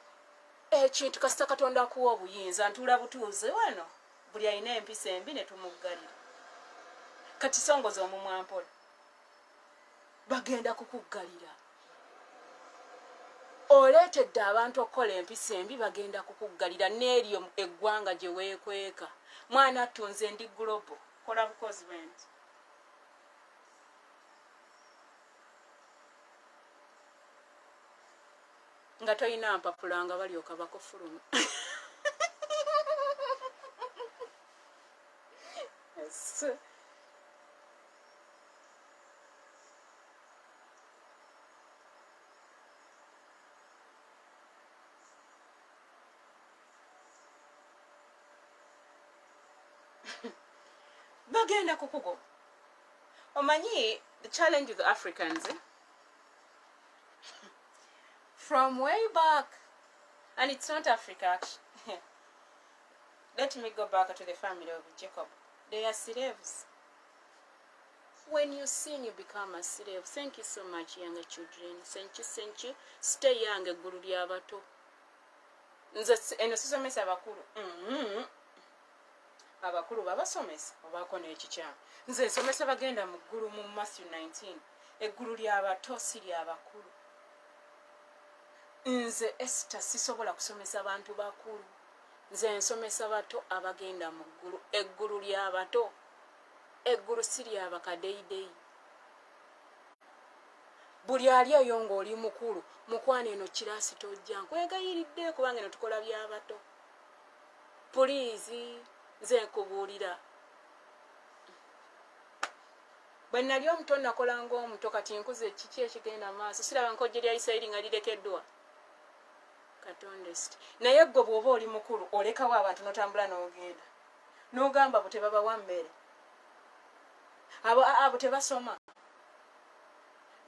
Ekintu kasita Katonda akuwa obuyinza ntuula butuuze wano. Buli alina empisa embi ne tumuggalira. Kati songoza omumwa mpola. Bagenda kukuggalira. Oleetedde abantu okukola empisa embi bagenda kukuggalira n'eryo eggwanga gye weekweka. Mwana attunze ndi global. Kola bukozi bwenti. Nga toyina mpapula nga balyoka bakufuluma. Yes. Bagenda kukugo. Omanyi, the challenge with the Africans, from way back, and it's not Africa actually. Let me go back to the family of Jacob. They are slaves. When you sin, you become a slave. Thank you so much, younger children. Thank you. Stay young, guru lyabato. Nze eno sisomesa abakulu. Abakulu babasomesa obaako n'ekikyamu. Nze nsomesa bagenda mu ggulu mu Matthew 19. Eggulu ly'abato si ly'abakulu. Nze Esther sisobola kusomesa bantu bakulu. Nze nsomesa bato abagenda mu ggulu. Eggulu ly'abato. Eggulu si ly'abakadeyideyi. Buli ali eyo ng'oli mukulu, mukwana eno kiraasi tojja nkwegayiridde kubanga eno tukola by'abato. Puliizi, nze nkubuulira. Bwe nali omuto nakola ng'omuto kati nkuze kiki ekigenda maaso. Siraba nkojje lya Isirayiri nga lirekeddwa. Katonda sti. Naye gwe bw'oba oli mukulu olekawo abantu n'otambula n'ogenda. N'ogamba bo tebabawa mmere. Abo tebasoma.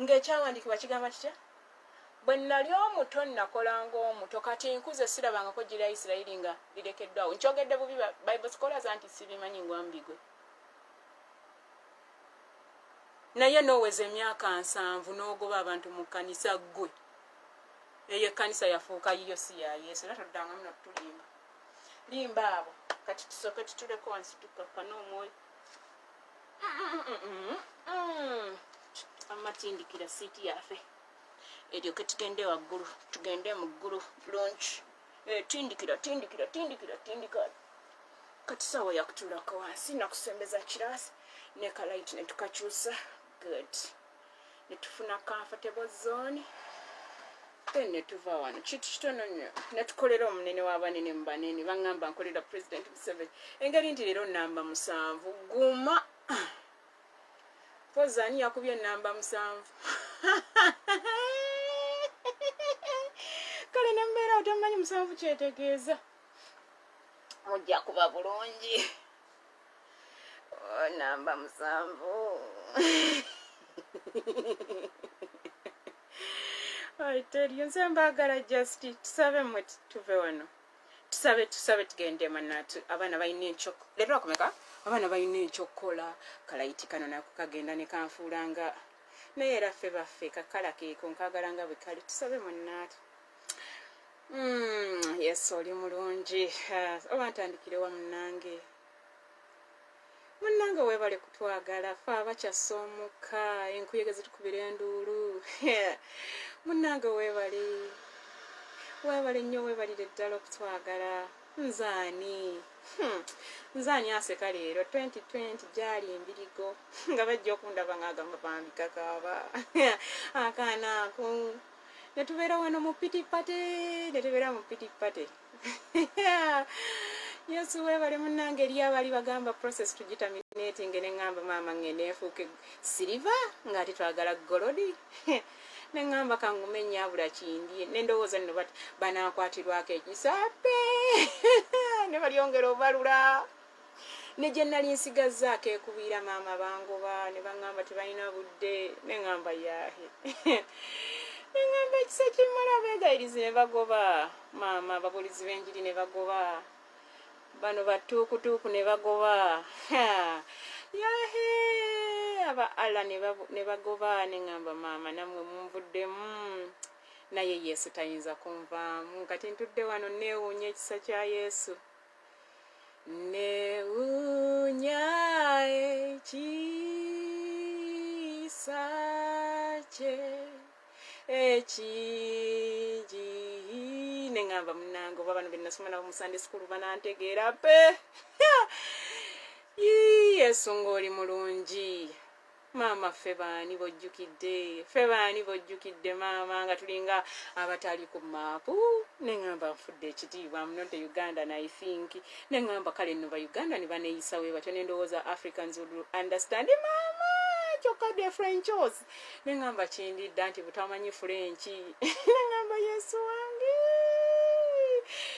Ng'ekyawandiikibwa kigamba kitya? Bwe nali omuto nakola ng'omuto kati nkuze sirabanga nkojje lya Isirayiri nga lirekeddwawo. Nkyogedde bubi Bible scholars anti sibimanyi ngwambigwe. Naye n'oweza emyaka 7 n'ogoba abantu mu kkanisa ggwe. Eyo ekkanisa yafuuka yiyo si ya Yesu. Era toddangamu n'otulimba. Limba abo. Kati tusooke tutuleko wansi tukakka n'omwoyo. Amatindikira siiti yaffe. Eryoke tugende waggulu. Tugende mu ggulu. Lunch. Tindikira. Kati sawa yakutulako wansi nakusembeza kiraasi. Ne kalaiti ne tukakyusa. Good. Ne tufuna comfortable zone. Then ne tuva wano. Kitu kitono nnyo. Ne tukolera omunene w'abanene mu banene. Baŋŋamba nkolera President Museveni. Engeri nti leero nnamba 7. Guma. Poza ani yakubye nnamba 7. Kale nembeera otamanyi 7 kyetegeeza. Ojja kuba bulungi. Namba 7. I tell you, nze mbaagala just tusabe mwe tuve wano. Tusabe tugende manatu. Abaana balina ekyokkola. Leero akomeka? Abaana balina ekyokkola. Kalaiti kano nako kagenda ne kanfuulanga. Naye era ffe baffe kakala keeko nkagala nga bwe kali. Tusabe manatu. Yes, oli mulungi. Oba ntandikire wa munnange. Munnange weebale kutwagala. Ffe abakyasoomuka. Enkuyege zitukubira enduulu. Munnange weebale. Weebale nnyo weebalire ddala okutwagala. Nzaani. Nzaani aseka leero 2020 gyali embirigo. Nga bajja okundaba ng'agamba bambikakaaba. Akaana ako. Ne tubeera wano mu pitipate. Yesu weebale munnange eri abali bagamba process tugitaminating ne ngamba maama ngende nfuuke siliva ng'ate twagala golodi. Ne ngamba kangumenya abula kindi ne ndowooza nno banaakwatirwako ekisape. Ne balyongera obalula. Ne gye nali nsigazzaako ekubiira maama bangoba ne baŋŋamba tebalina budde. Ne ngamba yaahe. Ne ngamba ekisa kimala beegayirizi ne bagoba. Maama ababuulizi b'enjiri ne bagoba. Bano batuukutuuku ne bagoba. Yahe aba ala ne bagoba ne ngamba maama namwe munvuddemu. Naye Yesu tayinza kunvaamu. Kati ntudde wano neewuunya ekisa kya Yesu. Neewuunya ekisa kye ekigi. Ne ngamba munnange oba bano be nasoma nabo mu Sunday school banantegeera pe. Yesu ng'oli mulungi. Maama ffe baani bojjukidde maama nga tulinga abatali ku maapu. Ne ngamba nfudde ekitiibwa I'm not a Ugandan I think. Ne ngamba kale nno ba Uganda ne baneeyisa we batyo ne ndowooza Africans would understand maama kyokka bye Frenchos. Ne ngamba kindidda nti butamanyi French. Ne ngamba Yesu wange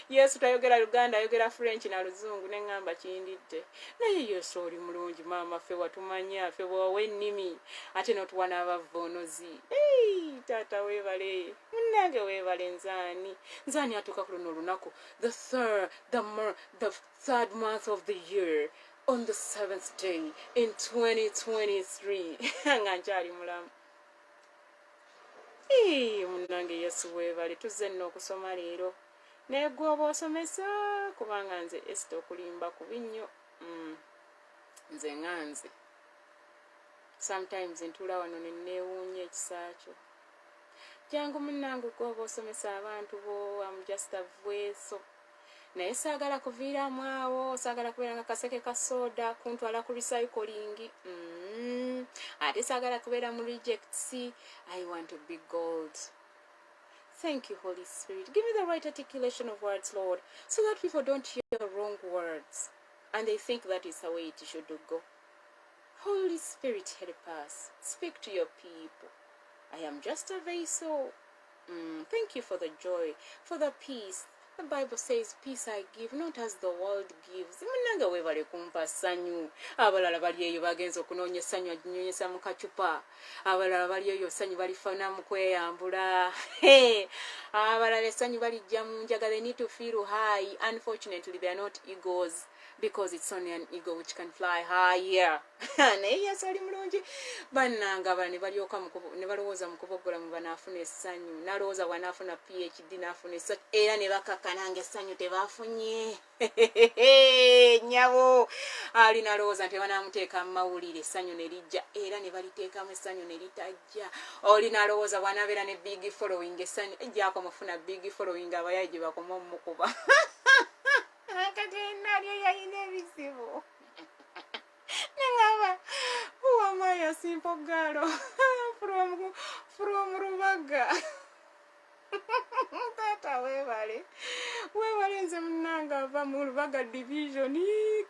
Yesu tayogera Luganda, ayogera French na Luzungu, ne ngamba kindidde. Naye Yesu oli mulungi maama, ffe watumanya, ffe bwawe ennimi, ate n'otuwa n'abavvoonozi. Taata weebale, munnange weebale nzaani. Nzaani atuuka ku luno olunaku, the third month of the year, on the 7th day in 2023. Nga nkyali mulamu. Munnange Yesu weebale, tuzze nno okusoma leero. Naye gwe oba osomesa kubanga nze Esther okulimba kubi nnyo. Nze nganze. Sometimes ntuula wano ne neewuunya ekisa kyo. Jangu munnange gwe oba osomesa abantu bo, I'm just a voice. Naye saagala kuviiramu awo, saagala kubeera nga kaseke ka soda, kuntwala ku recycling. Ate saagala kubeera mu rejects. I want to be gold. Thank you, Holy Spirit. Give me the right articulation of words, Lord, so that people don't hear wrong words and they think that is the way it should go. Holy Spirit, help us. Speak to your people. I am just a vessel. Thank you for the joy, for the peace. The Bible says, peace I give, not as the world gives. Munnange weebale kumpa ssanyu. Abalala bali eyo bagenza okunoonya essanyu aginyonyesa mu kacupa. Abalala bali eyo essanyu balifuna mu kweyambula. Abalala essanyu balijja mu njaga. They need to feel high. Unfortunately, they are not egos, because it's only an ego which can fly higher. Naye Yesu ali mulungi. Bannanga abala ne balyoka ne balowooza mu kubogola mu banaafuna essanyu. Nalowooza bw'anaafuna PhD n'afuna essanyu. Era ne bakakkananga essanyu tebaafunye. Nnyabo ali nalowooza nti banaamuteeka mu mawulire essanyu ne lijja. Era ne baliteekamu essanyu ne litajja. Oli nalowooza bw'anaabeera ne big following essanyu ejjaako mufuna big following abayayi gye bakoma omukuba. Nalyo yalina ebizibu. Nengaba, who am I, a simple girl from Rubaga? Tata weebale nze munnanga ava mu Rubaga division,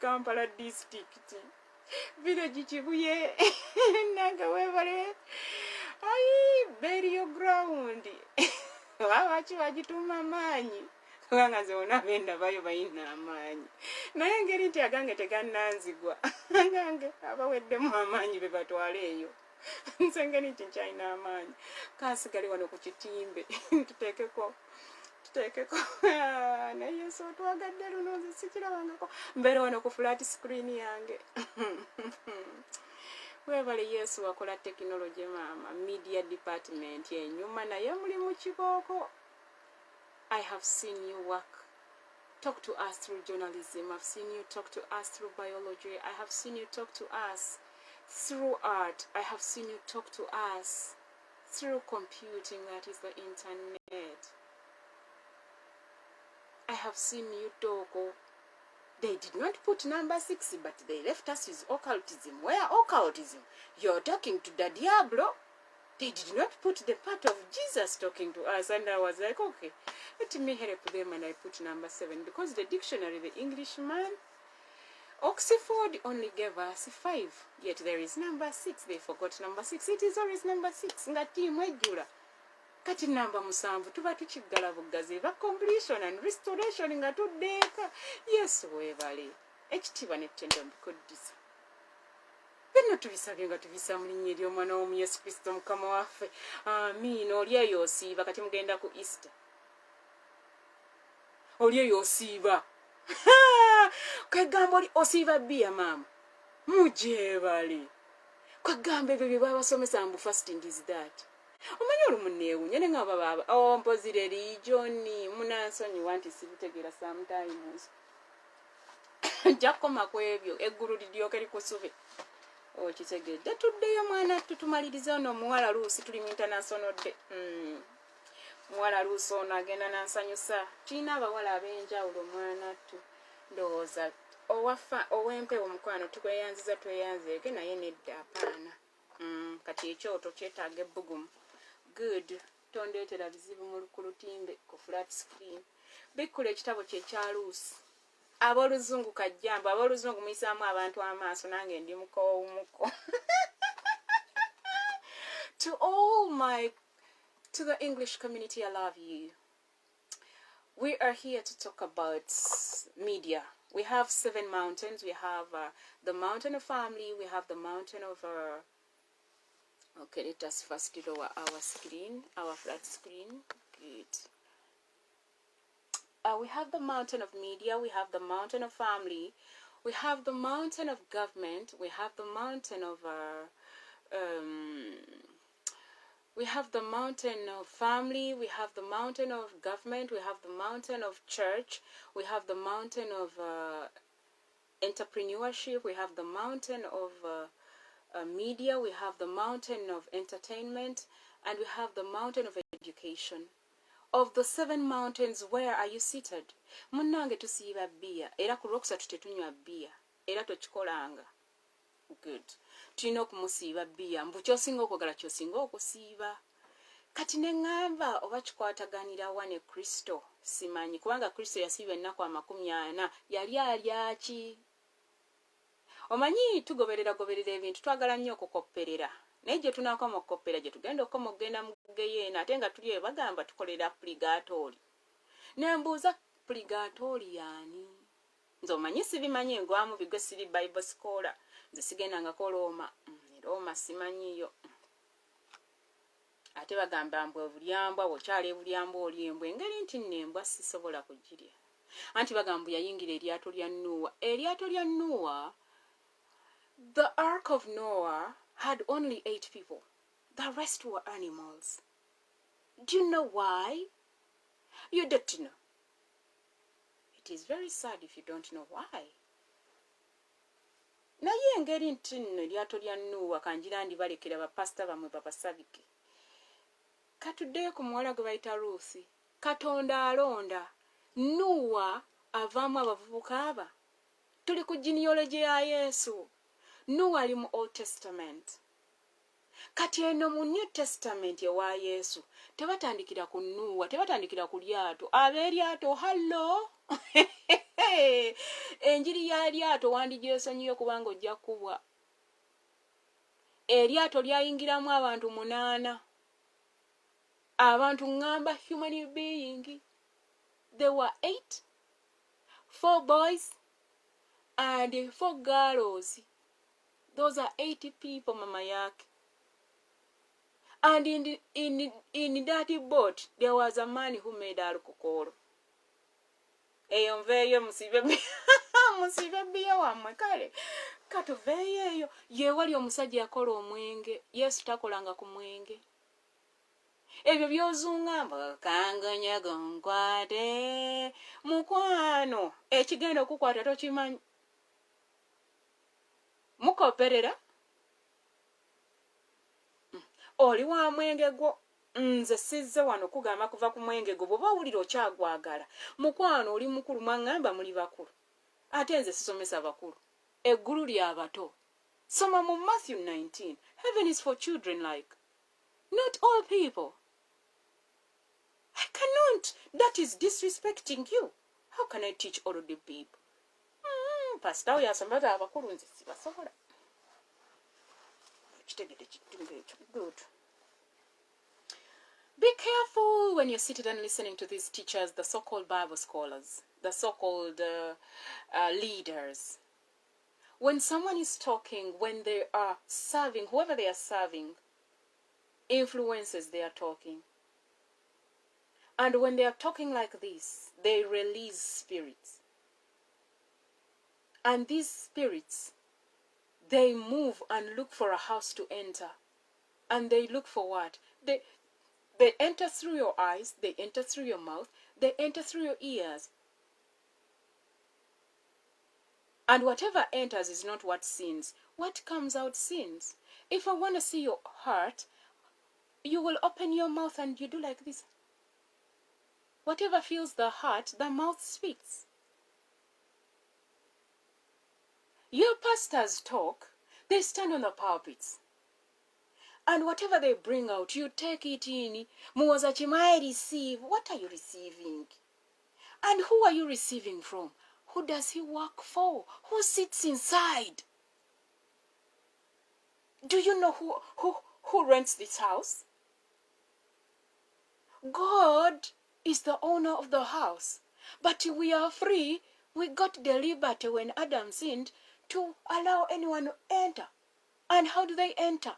Kampala district, village Kibuye. Nanga weebale, burial ground. Wawaki wagituma amaanyi. Kubanga nze wonna bendabayo balina amaanyi. Naye engeri nti agange tegannanzigwa. Agange abaweddemu amaanyi be batwale eyo. Nze engeri nti nkyalina amaanyi. Kansigale wano ku kitimbe. Tuteekeko. Naye Yesu otwagadde luno nze sikirabangako. Mbeera wano ku flat screen yange. Weebale Yesu wakola technology maama. Media department enyuma naye muli mu kibooko. I have seen you work. Talk to us through journalism. I've seen you talk to us through biology. I have seen you talk to us through art. I have seen you talk to us through computing, that is the internet. I have seen you talk. They did not put number 6, but they left us with occultism. Where occultism? You're talking to the Diablo. They did not put the part of Jesus talking to us, and I was like, okay, let me help them, and I put number 7, because the dictionary, the Englishman, Oxford only gave us 5, yet there is number 6. They forgot number 6. It is always number 6. Nga team ejula. Kati number 7 tuba tukiggala buggazi ba completion and restoration nga tuddeeka. Yes, weebale. Ekitiibwa n'ettendo mbikuddisa. Bino tubisabye nga tubisa mu linnya ery'omwana w'omu Yesu Kristo Mukama waffe. Amiina. Oli eyo osiiba kati mugenda ku Easter. Oli eyo osiiba. Kwegamba oli osiiba bbiya maama. Mujeebale. Kwegamba ebyo bye babasomesa mbu fasting is that. Omanyi olumu neewuunya ne nga baba mpozire religioni munansonyiwa nti sibitegeera sometimes. Nja kukoma ku ebyo eggulu liryoke likusube. Kitegedde tuddeyo mwana tutumaliriza ono omuwala Luusi tuli mu international day. Muwala Luusi ono agenda nansanyusa. Tulina abawala ab'enjawulo mwana tu. Ndowooza ow'empewo omukwano tukweyanziza tweyanzeeke naye nedda apaana. Kati ekyoto kyetaaga ebbugumu. Good. Tondeetera bizibu ku lutimbe ku flat screen. Bikkula ekitabo kye kya Luusi. Ab'oluzungu kajjamba, ab'oluzungu muyisaamu abantu amaaso nange ndi muko. To the English community, I love you. We are here to talk about media. We have 7 mountains. We have the mountain of family. We have the mountain of okay, let us first lower our screen, our flat screen. Good. We have the mountain of media. We have the mountain of family. We have the mountain of government. We have the mountain of we have the mountain of family, we have the mountain of government, we have the mountain of church, we have the mountain of entrepreneurship, we have the mountain of media, we have the mountain of entertainment, and we have the mountain of education. Of the 7 mountains, where are you seated? Munnange tusiiba bia, era ku lwokusatu tetunywa bia, era tokikolanga. Good. Tulina okumusiiba bia, mbu kyosinga okwagala kyosinga okusiiba. Kati ne ŋŋamba oba kikwataganira wa ne Kristo simanyi, kubanga Kristo yasiiba ennaku 40 yali alya ki? Omanyi tugoberera ebintu, twagala nnyo okukopperera. Naye gye tunaakoma okukoppera gye tugenda okukoma okugenda mu geyeena, ate nga tuli bagamba tukolera purigatori. Ne mbuuza purigatori yaani? Nze omanyi sibimanyi engwamu bigwe siri Bible scholar. Nze sigendangako Roma simanyiyo. Ate bagamba mbwe obulyambwa bw'okyala ebulyambwa oli embwa, engeri nti nno embwa sisobola kugirya. Anti bagamba yayingira eryato lya Noah. Eryato lya Noah, the ark of Noah had only 8 people. The rest were animals. Do you know why? You don't know. It is very sad if you don't know why. Naye engeri nti nno eryato lya Noah kanjira ndibalekera bapasita bamwe babasabike. Katuddeyo ku muwala gwe bayita Rusi. Katonda alonda. Noah avaamu abavubuka aba. Tuli ku genealogy ya Yesu. Noah ali mu Old Testament. Kati eno mu New Testament ewa Yesu tebatandikira ku Noah, tebatandikira ku lyato. Ab'eryato, hallo? Enjiri ya lyato wandigyesonyiyo kubanga ojja kubwa. Eryato lyayingiramu abantu 8. Abantu ngamba human being. There were 8. 4 boys and 4 girls. Those are 80 people, mama yake. And in that boat, there was a man who made alcohol. Eyo nveeyo musibe bia wamwe kale. Katuveeyo eyo. Ye wali omusajja yakola omwenge. Yesu takolanga ku mwenge. Ebyo byozungamba kanganya gonkwate. Mukwano. Ekigenda okukwata tokimanyi. Mukoperera. Oli wa mwenge gwo. Nze sizze wano kugamba kuva ku mwenge gwo bwoba owulira okyagwagala. Mukwano oli mukulu mwangamba muli bakulu. Ate nze sisomesa bakulu. Eggulu lya bato. Soma mu Matthew 19. Heaven is for children like. Not all people. I cannot. That is disrespecting you. How can I teach all the people? Pastor oyo asomera abakulu nze sibasobola. Good. Be careful when you're seated and listening to these teachers, the so-called Bible scholars, the so-called leaders. When someone is talking, when they are serving, whoever they are serving, influences they are talking. And when they are talking like this, they release spirits. And these spirits, they move and look for a house to enter. And they look for what? They enter through your eyes, they enter through your mouth, they enter through your ears. And whatever enters is not what sins. What comes out sins. If I want to see your heart, you will open your mouth and you do like this. Whatever fills the heart, the mouth speaks. Your pastors talk, they stand on the pulpits. And whatever they bring out, you take it in. Muwaza chimai receive. What are you receiving? And who are you receiving from? Who does he work for? Who sits inside? Do you know who rents this house? God is the owner of the house. But we are free. We got the liberty when Adam sinned to allow anyone to enter. And how do they enter?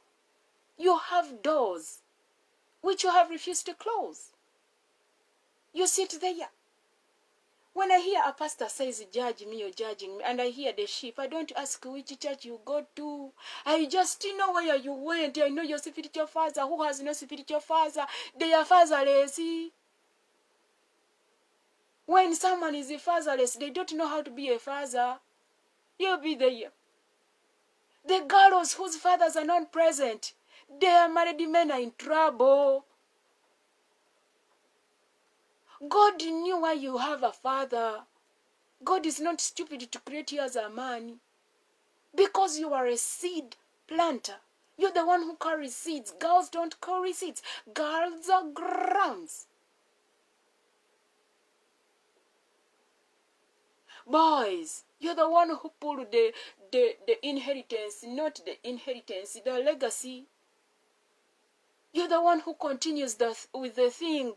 You have doors which you have refused to close. You sit there. When I hear a pastor says, judge me, you're judging me, and I hear the sheep, I don't ask which church you go to. I just know where you went. I know your spiritual father. Who has no spiritual father? They are fatherless. When someone is fatherless, they don't know how to be a father. You'll be there. The girls whose fathers are not present, their married men are in trouble. God knew why you have a father. God is not stupid to create you as a man. Because you are a seed planter. You're the one who carries seeds. Girls don't carry seeds. Girls are grounds. Boys, you're the one who pulled the inheritance, not the inheritance, the legacy. You're the one who continues with the thing.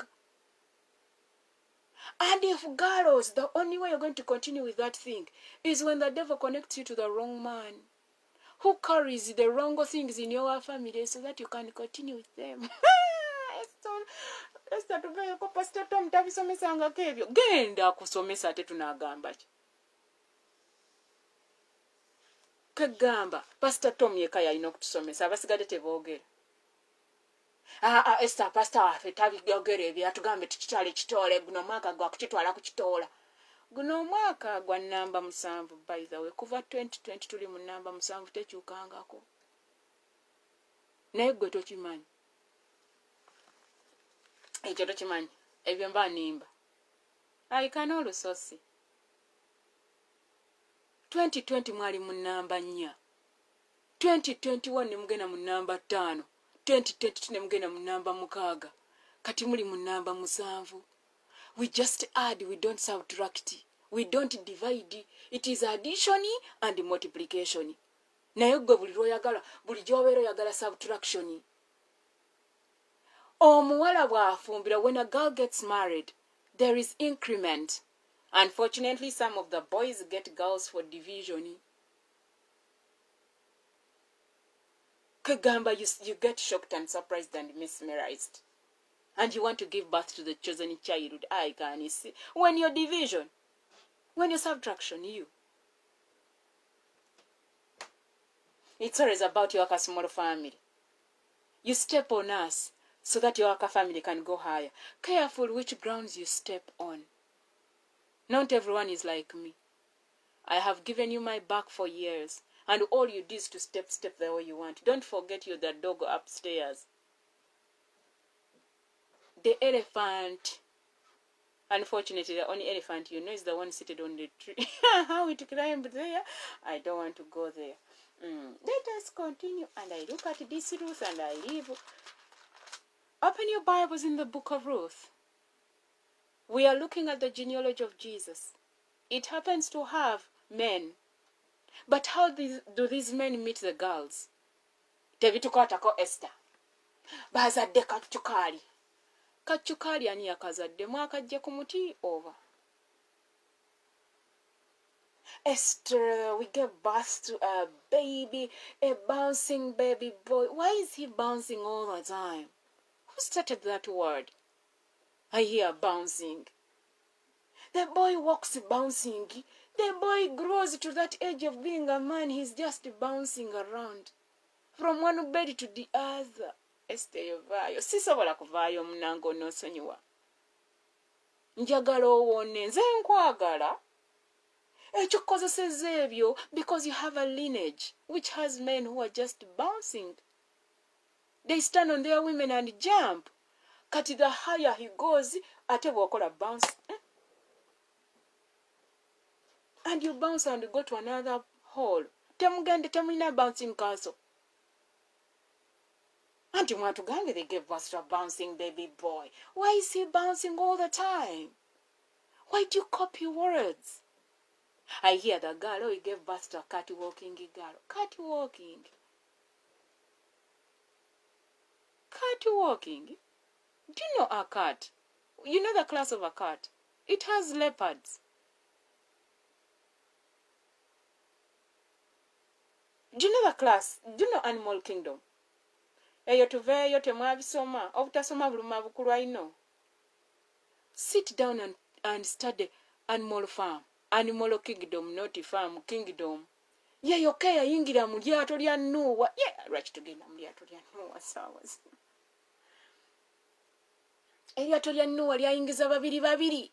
And if girls, the only way you're going to continue with that thing is when the devil connects you to the wrong man who carries the wrong things in your family so that you can continue with them. Esther tuveko Pastor Tom tabisomesanga kebyo. Genda kusomesa ate tunagamba ki? Kagamba Pastor Tom yeka yalina okutusomesa abasigadde teboogera. Esther pastor waffe tabyogera ebyo atugambe tukitwale kitole guno mwaka gwa kukitwala kukitoola. Guno mwaka gwa namba 7 by the way. Kuva 2020 tuli mu namba 7 tekyukangako. Naye gwe tokimanyi. Ekyo tokimanyi. Ebyo mba nimba. Alikana olusosi. 2020 mwali mu namba 4. 2021 ne mugenda mu namba 5. 2022 ne mugenda mu namba 6. Kati muli mu namba 7. We just add, we don't subtract. We don't divide. It is addition and multiplication. Naye gwe buli lwoyagala, buli gy'obeera oyagala subtraction. Omuwala bw'afumbira, when a girl gets married, there is increment. Unfortunately, some of the boys get girls for division. Kagamba, you get shocked and surprised and mesmerized. And you want to give birth to the chosen child. I can see. When you're division, when you're subtraction, you. It's always about your small family. You step on us so that your family can go higher. Careful which grounds you step on. Not everyone is like me. I have given you my back for years. And all you do is to step the way you want. Don't forget you're the dog upstairs. The elephant, unfortunately, the only elephant you know is the one seated on the tree. How it climbed there, I don't want to go there. Let us continue. And I look at this Ruth and I leave. Open your Bibles in the book of Ruth. We are looking at the genealogy of Jesus. It happens to have men. But how do these men meet the girls? Tebitukwatako Esther. Bazadde kachukali. Kachukali ani yakazadde mwakajja ku muti over. Esther, we gave birth to a baby, a bouncing baby boy. Why is he bouncing all the time? Who started that word? I hear bouncing. The boy walks bouncing. The boy grows to that age of being a man. He's just bouncing around from one bed to the other. Esther yovaayo. Sisobola kuvaayo munango n'osonyiwa. Njagala owone. Nze nkwagala. Ekyokozeseza ebyo because you have a lineage which has men who are just bouncing. They stand on their women and jump. Kati the higher he goes, ate bw'okola bounce. And you bounce and go to another hole. Temugende temulina bouncing castle. And you want to go and they gave birth to a bouncing baby boy. Why is he bouncing all the time? Why do you copy words? I hear the girl, oh, he gave birth to a cat-walking girl. Cat-walking. Cat-walking? Do you know a cat? You know the class of a cat? It has leopards. Do you know the class? Do you know Animal Kingdom? Eyo tuveeyo temwabisoma. Obutasoma buluma bukulu, I know. Sit down and study Animal Farm. Animal Kingdom, not Farm Kingdom. Ye yoke yayingira mu lyato lya Noah. Yeah, lwaki tugenda mu lyato lya Noah saawazi. Eryato lya Noah lyayingiza babiri.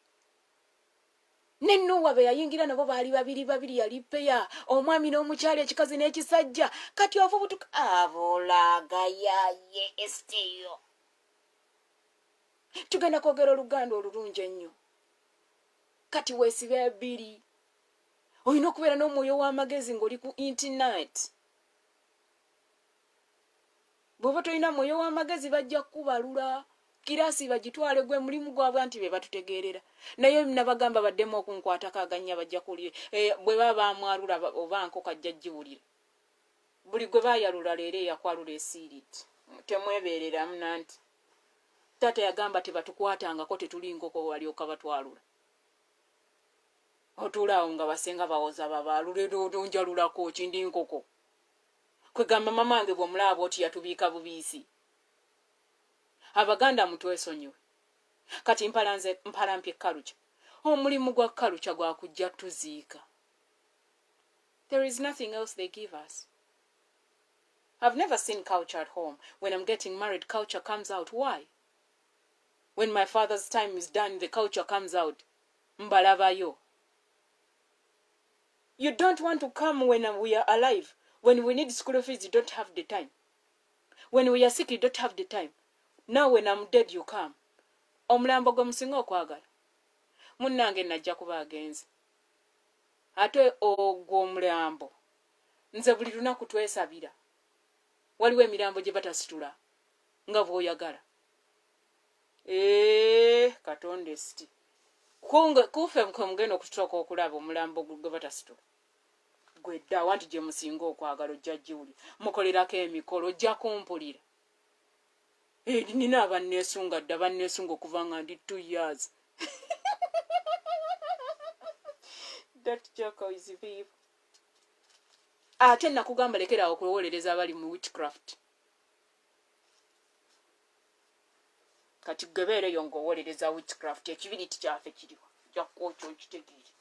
Ne Noah be yayingira nabo baali babiri yali peya. Omwami n'omukyala ekikazi n'ekisajja. Kati ovubutuka abolaga yaye Esther. Tugenda kwogera oluganda olulungi ennyo. Kati weesibe ebiri. Olina okubeera n'omwoyo w'amagezi ng'oli ku internet. Bw'oba tolina mwoyo w'amagezi bajja kubalula. Kirasi bagitwale gwe mulimu gwabwe anti be batutegeerera. Naye nabagamba baddemu okunkwatako aganya bajja kuli bwe baba bamwalula oba nkoka ajja giwulira. Buli gwe baayalula leero eyakwalula esiiriti. Temwebeereramu nanti. Taata yagamba tebatukwatangako tetuli nkoko walyoka batwalula. Otulaawo nga basenga bawoza babaalule onjalulako kindi nkoko. Kwegamba mamange bw'omulaaba oti yatubiika bubiisi. Abaganda mutwesonyiwe. Kati mpalampye culture. Omulimu gwa culture gwa kujja tuziika. There is nothing else they give us. I've never seen culture at home. When I'm getting married, culture comes out. Why? When my father's time is done, the culture comes out. Mbalabayo. You don't want to come when we are alive. When we need school fees, you don't have the time. When we are sick, you don't have the time. Now when I'm dead, you come. Omulambo gwe musinga okwagala. Munnange najja kuba agenzi. Ate ogwo omulambo. Nze buli lunaku twesabira. Waliwo emirambo gye batasitula. Nga bw'oyagala. Katonda esti. Kufe mugenda okutuuka okulaba omulambo gwe batasitula. Gwe dda wanti gye musinga okwagala ojja giwuli. Mukolerako emikolo ojja kumpulira. Nina abanneesunga dda banneesunga okuva nga ndi 2 years. That joke is vive. Ate nakugamba lekera okuwolereza abali mu witchcraft. Kati gebeere yo ng'owolereza witchcraft ekibiriti kyaffe kiriwa. Jakkookyo kitegeere.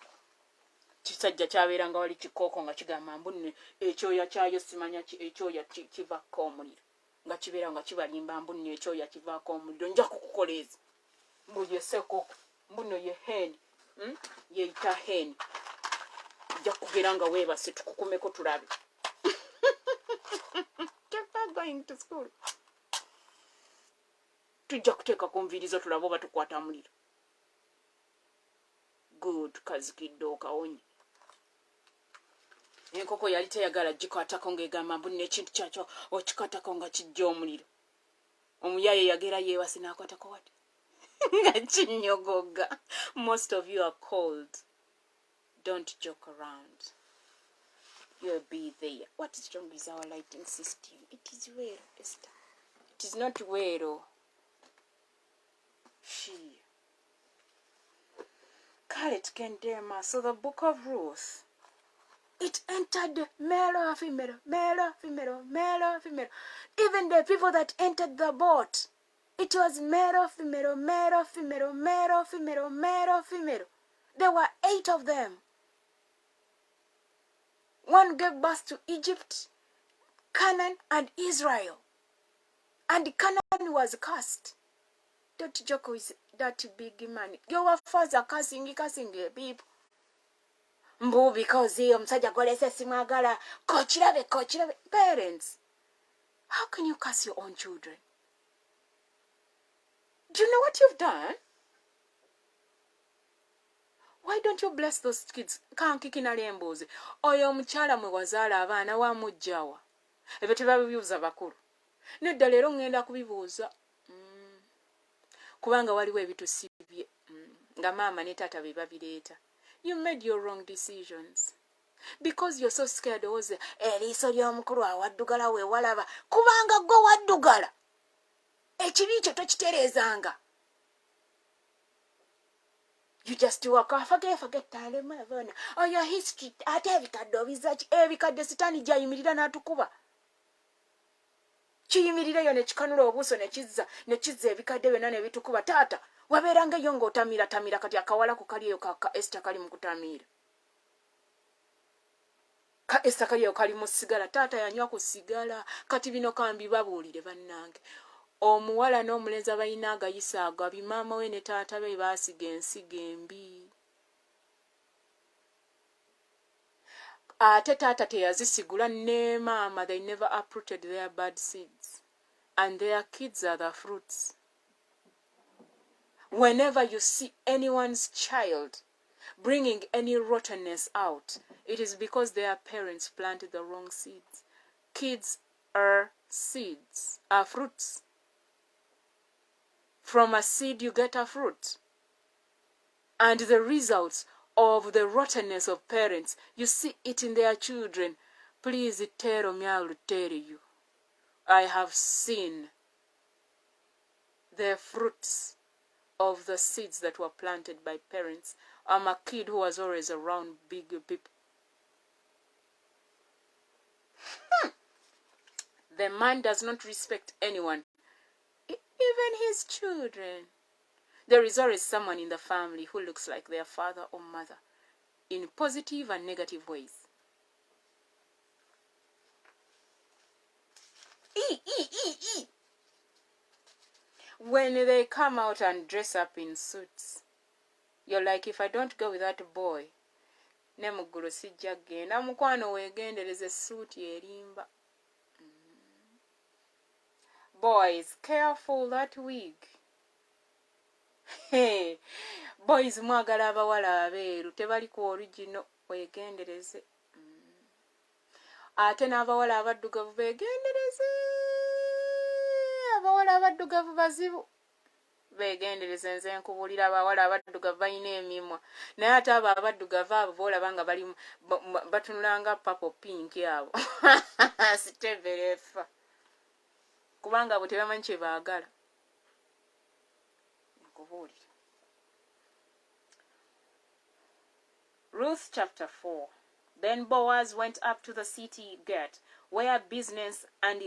Kisajja kyabeeranga wali kikooko nga kigamba mbunne ekyoya kyayo simanya ekyoya kivako omuliro. Nga kibeera nga kibalimba mbunne ekyoya kivaako omuliro. Nja kukukoleeza. Mbuye seko. Mbuno ye heni. Yeeyita heni. Nja kubeera nga weebase tukukumeko tulabe. Keep going to school. Tujja kuteeka ku nviirizo tulabe oba tukwata muliro. Good, kazikidde okawonye. Enkoko yali teyagala gikwatako ng'egamba mbunne ekintu kyakyo okikwatako nga kijja omuliro. Omuyaye yagera yeewase n'akwatako wati. Nga kinnyogoga. Most of you are cold. Don't joke around. You'll be there. What is wrong with our lighting system? It is well, Esther. It is not well. Khaled Kendema. So the book of Ruth. It entered male, female, male, female, male, female. Even the people that entered the boat, it was male, female, male, female, male, female, male, female. There were 8 of them. One gave birth to Egypt, Canaan, and Israel. And Canaan was cursed. Don't joke with that big man. Your father cursing people. Mbu because omusajja golese simwagala kochirabe. Parents, how can you curse your own children? Do you know what you've done? Why don't you bless those kids? Kankikinali embuuzi. Oyo omukyala mwe wazaala abaana wamujjawa. Ebyo tebabibuuza bakulu. Nedda leero ngenda kubibuuza. Kubanga waliwo ebitusibye. Nga maama ne taata be babireeta. You made your wrong decisions. Because you're so scared oze eriiso ly'omukulu awaddugala we walaba. Kubanga gwe waddugala. Ekibi kyo tokitereezanga. You just walk off, forget talema. Oh, your history, ate ebikadde obizaaki, ebikadde sitaani gy'ayimirira n'atukuba. Kiyimirireyo ne kikanula obuuso ne kizza ebikadde byonna ne bitukuba. Taata, wabeeranga eyo ng'otamiiratamira kati akawala ku kali eyo ka Esther kali mu kutamiira. Ka Esther kali eyo kali mu sigala. Taata yanywa ku sigala. Kati bino kambibabuulire bannange. Omuwala n'omulenzi abalina agayisa ago, abimaama we ne taata be baasiga ensigo embi. Ate taata teyazisigula ne maama, they never uprooted their bad seeds. And their kids are the fruits. Whenever you see anyone's child bringing any rottenness out, it is because their parents planted the wrong seeds. Kids are seeds, are fruits. From a seed you get a fruit. And the results of the rottenness of parents, you see it in their children. Please tell me, I will tell you. I have seen the fruits of the seeds that were planted by parents. I'm a kid who was always around big people. The man does not respect anyone, even his children. There is always someone in the family who looks like their father or mother, in positive and negative ways. When they come out and dress up in suits, you're like, if I don't go with that boy, nemugulu sijja genda, mukwano wegendereze suuti erimba. Boys, careful that wig. Hey, boys mwagala abawala abeeru, tebali ku original, wegendereze. Ate n'abawala abaddugavu begendereze. Abawala abaddugavu bazibu. Begendereze, nze nkubulira abawala abaddugavu balina emimwa. Naye ate abo abaddugavu abo boolaba nga bali batunulanga purple pink abo. Siteberefa. Kubanga abo tebamanyi kye baagala. Nkubuulira. Ruth chapter 4. Then Boaz went up to the city gate, where business and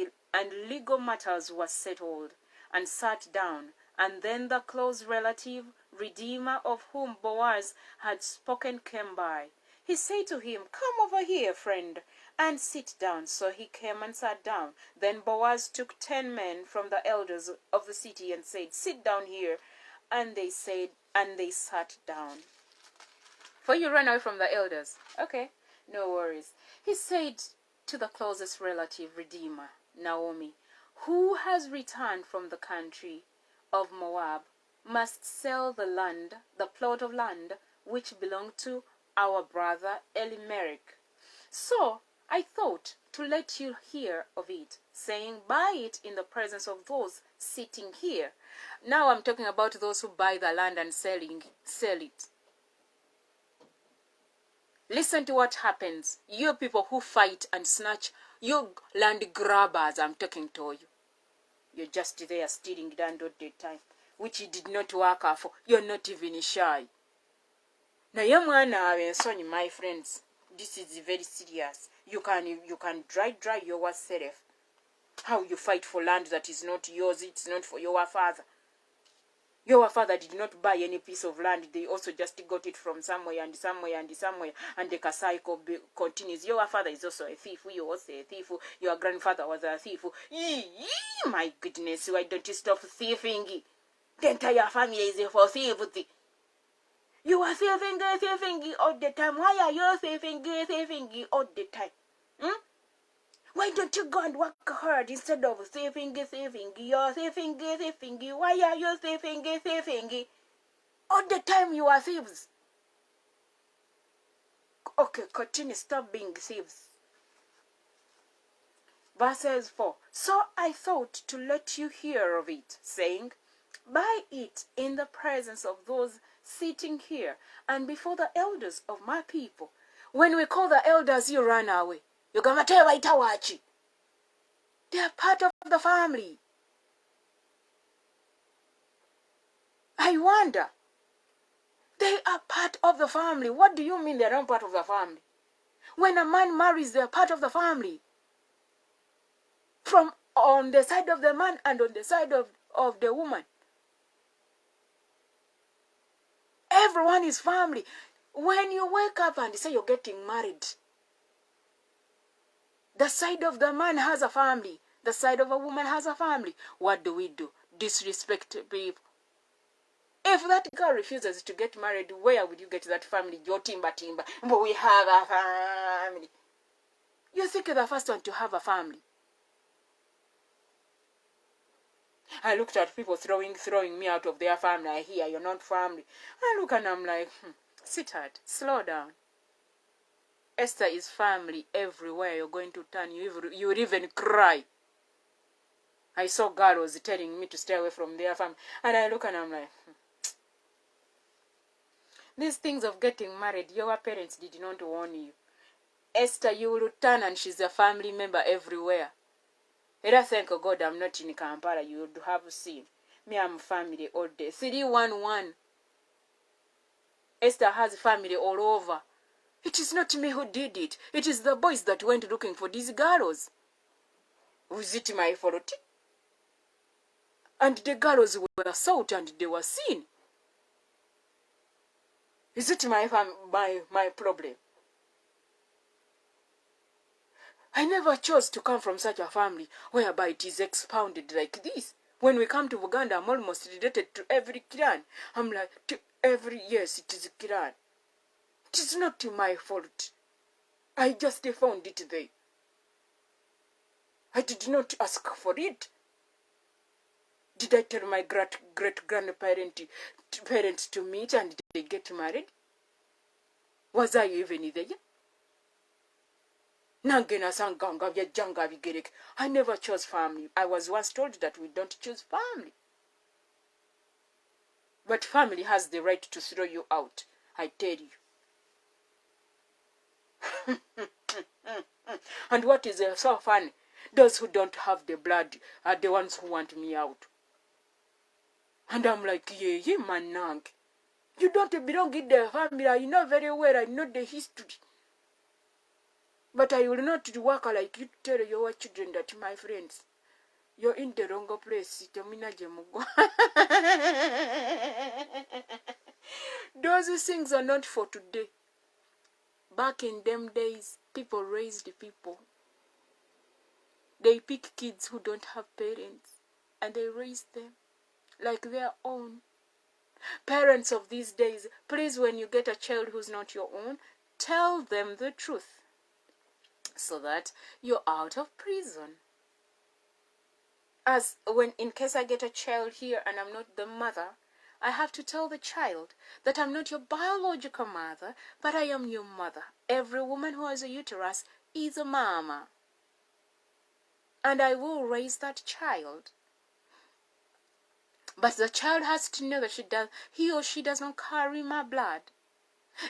legal matters were settled, and sat down. And then the close relative, redeemer of whom Boaz had spoken, came by. He said to him, "Come over here, friend, and sit down." So he came and sat down. Then Boaz took 10 men from the elders of the city and said, "Sit down here." And they sat down. For you ran away from the elders. Okay, no worries. He said to the closest relative, redeemer, Naomi, who has returned from the country of Moab, must sell the land, the plot of land, which belonged to our brother Elimelech. So I thought to let you hear of it, saying, buy it in the presence of those sitting here. Now I'm talking about those who buy the land and sell it. Listen to what happens. You people who fight and snatch, you land grabbers, I'm talking to you. You're just there stealing land all the time, which you did not work for. You're not even shy. Now, you mwana my friends, this is very serious. You can dry yourself. How you fight for land that is not yours, it's not for your father. Your father did not buy any piece of land. They also just got it from somewhere, and the cycle continues. Your father is also a thief. You also a thief. Your grandfather was a thief. My goodness, why don't you stop thieving? The entire family is for thievery. You are thieving all the time. Why are you thieving all the time? Why don't you go and work hard instead of thieving? You're thieving. Why are you thieving? All the time you are thieves. Okay, continue. Stop being thieves. Verses 4. So I thought to let you hear of it, saying, buy it in the presence of those sitting here and before the elders of my people. When we call the elders, you run away. They are part of the family. I wonder, They are part of the family. What do you mean they are not part of the family? When a man marries, they are part of the family. From on the side of the man and on the side of the woman. Everyone is family. When you wake up and say you're getting married, the side of the man has a family. The side of a woman has a family. What do? Disrespect people. If that girl refuses to get married, where would you get that family? Your timba. But we have a family. You think you're the first one to have a family. I looked at people throwing me out of their family. I hear you're not family. I look and I'm like, sweetheart, slow down. Esther is family everywhere you're going to turn. You would even cry. I saw girls telling me to stay away from their family. And I look and I'm like, These things of getting married, your parents did not warn you. Esther, you will turn and she's a family member everywhere. Let us thank God I'm not in Kampala. You would have seen. Me, I'm family all day. 311. Esther has family all over. It is not me who did it. It is the boys that went looking for these girls. Was it my fault? And the girls were sought and they were seen. Is it my problem? I never chose to come from such a family whereby it is expounded like this. When we come to Uganda, I'm almost related to every clan. I'm like, yes, it is a clan. It is not my fault. I just found it there. I did not ask for it. Did I tell my great-grandparents to meet and they get married? Was I even there? I never chose family. I was once told that we don't choose family. But family has the right to throw you out, I tell you. And what is so funny, those who don't have the blood are the ones who want me out. And I'm like, yeah, man, you don't belong in the family. I know very well, I know the history. But I will not work like you tell your children that, my friends, you're in the wrong place. Those things are not for today. Back in them days, people raised people. They pick kids who don't have parents, and they raise them like their own. Parents of these days, please, when you get a child who's not your own, tell them the truth so that you're out of prison. As when, in case I get a child here and I'm not the mother, I have to tell the child that I'm not your biological mother, but I am your mother. Every woman who has a uterus is a mama. And I will raise that child. But the child has to know that he or she does not carry my blood.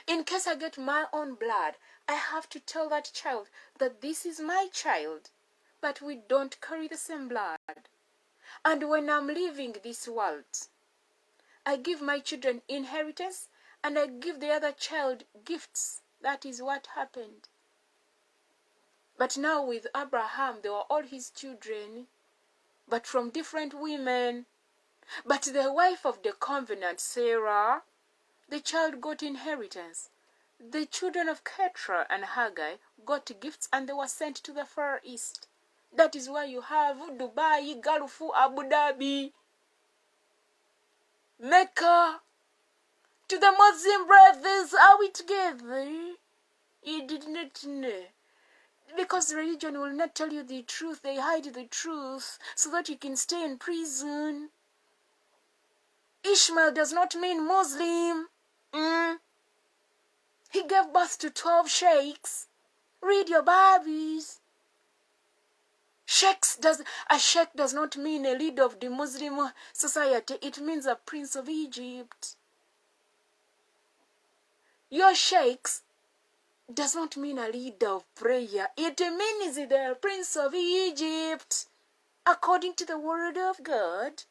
In case I get my own blood, I have to tell that child that this is my child, but we don't carry the same blood. And when I'm leaving this world, I give my children inheritance and I give the other child gifts. That is what happened. But now with Abraham, they were all his children, but from different women. But the wife of the covenant, Sarah, the child got inheritance. The children of Keturah and Haggai got gifts and they were sent to the Far East. That is why you have Dubai, Gulf, Abu Dhabi, Mecca. To the Muslim brothers, are we together? You did not know. Because religion will not tell you the truth. They hide the truth so that you can stay in prison. Ishmael does not mean Muslim. He gave birth to 12 sheikhs. Read your Bibles. A sheikh does not mean a leader of the Muslim society. It means a prince of Egypt. Your sheikhs does not mean a leader of prayer. It means the prince of Egypt. According to the word of God.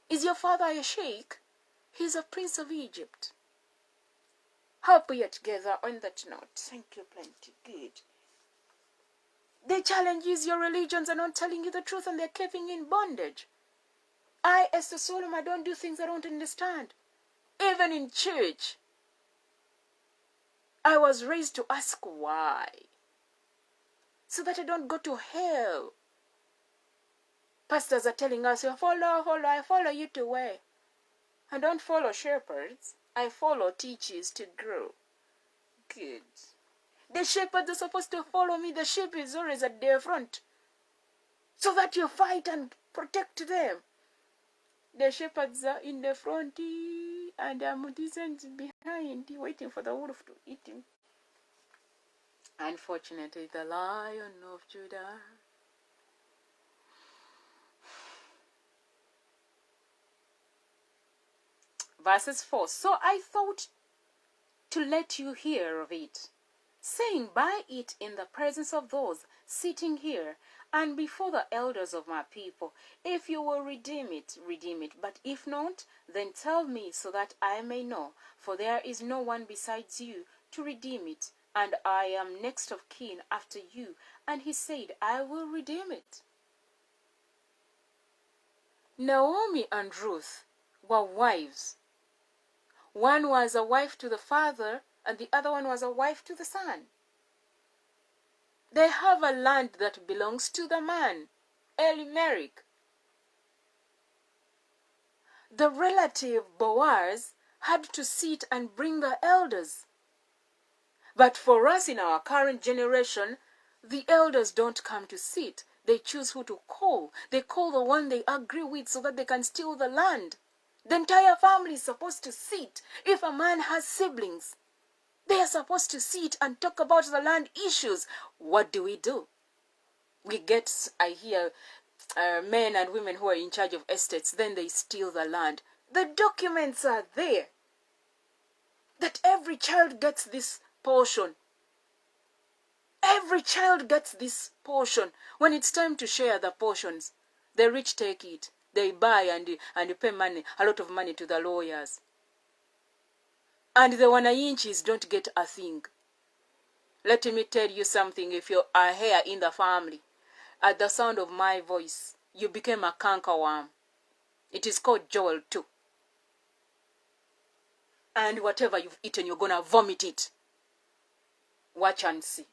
Is your father a sheikh? He's a prince of Egypt. Hope we are together on that note. Thank you plenty. Good. The challenge is your religions are not telling you the truth and they're keeping you in bondage. I, Esther Solome, I don't do things I don't understand. Even in church, I was raised to ask why. So that I don't go to hell. Pastors are telling us, I follow you to where? I don't follow shepherds. I follow teachers to grow. Good. The shepherds are supposed to follow me. The sheep is always at their front. So that you fight and protect them. The shepherds are in the front and I'm decent behind waiting for the wolf to eat him. Unfortunately, the Lion of Judah. Verses 4. So I thought to let you hear of it, saying, buy it in the presence of those sitting here and before the elders of my people. If you will redeem it, redeem it. But if not, then tell me so that I may know. For there is no one besides you to redeem it, and I am next of kin after you. And he said, I will redeem it. Naomi and Ruth were wives. One was a wife to the father, and the other one was a wife to the son. They have a land that belongs to the man, Elimelech. The relative Boaz had to sit and bring the elders. But for us in our current generation, the elders don't come to sit. They choose who to call. They call the one they agree with so that they can steal the land. The entire family is supposed to sit. If a man has siblings, they are supposed to sit and talk about the land issues. What do? We get, I hear, men and women who are in charge of estates, then they steal the land. The documents are there that every child gets this portion. Every child gets this portion. When it's time to share the portions, the rich take it. They buy and pay money, a lot of money to the lawyers. And the wananchis don't get a thing. Let me tell you something. If you are here in the family, at the sound of my voice, you became a cankerworm. It is called Joel 2. And whatever you've eaten, you're going to vomit it. Watch and see.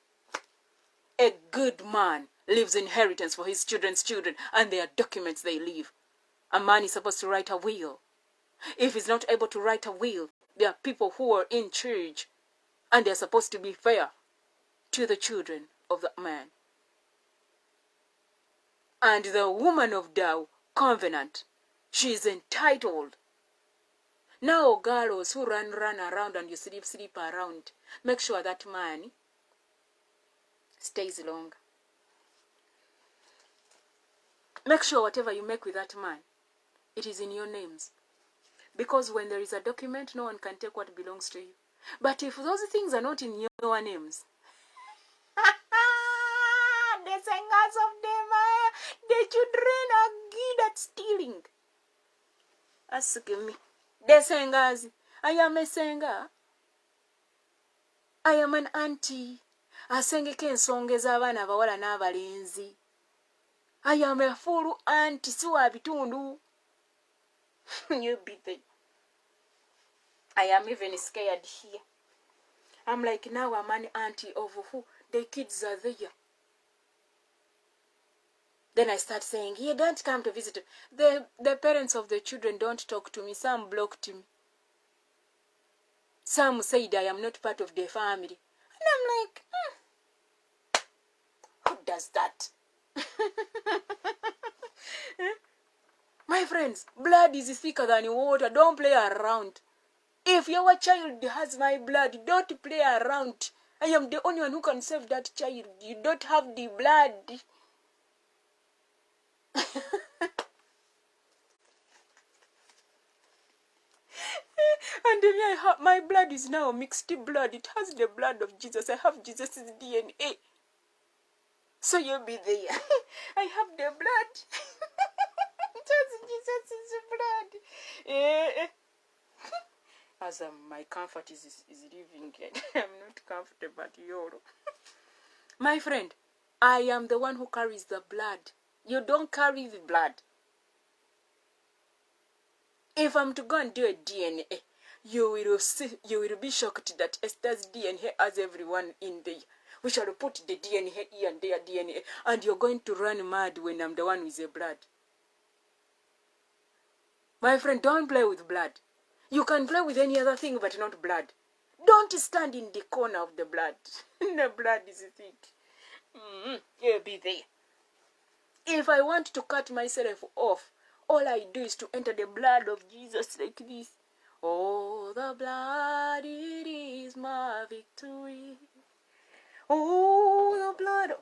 A good man leaves inheritance for his children's children, and there are documents they leave. A man is supposed to write a will. If he's not able to write a will, there are people who are in charge, and they're supposed to be fair to the children of the man. And the woman of the covenant, she is entitled. Now girls who run around and you sleep around, make sure that man stays long. Make sure whatever you make with that man, it is in your names. Because when there is a document, no one can take what belongs to you. But if those things are not in your names, the singers of the children are good at stealing. Ask me. The singers. I am a singer. I am an auntie. Asengeka ensonga ez'abaana abawala n'abalenzi. I am a full auntie, si wa bitundu. You be there. I am even scared here. I'm like, now I'm an auntie of who? The kids are there. Then I start saying, you don't come to visit. The parents of the children don't talk to me. Some blocked me. Some said I am not part of the family. And I'm like, who does that? My friends, blood is thicker than water. Don't play around. If your child has my blood, don't play around. I am the only one who can save that child. You don't have the blood. And then my blood is now mixed blood. It has the blood of Jesus. I have Jesus' DNA. So you'll be there. I have the blood. It has Jesus' blood. As my comfort is leaving it. I'm not comfortable at all. My friend, I am the one who carries the blood. You don't carry the blood. If I'm to go and do a DNA, you will be shocked that Esther's DNA has everyone in there. We shall put the DNA here and there DNA, and you're going to run mad when I'm the one with the blood. My friend, don't play with blood. You can play with any other thing, but not blood. Don't stand in the corner of the blood. The blood is thick. You'll be there. If I want to cut myself off, all I do is to enter the blood of Jesus like this. Oh, the blood, it is my victory. Oh, the blood.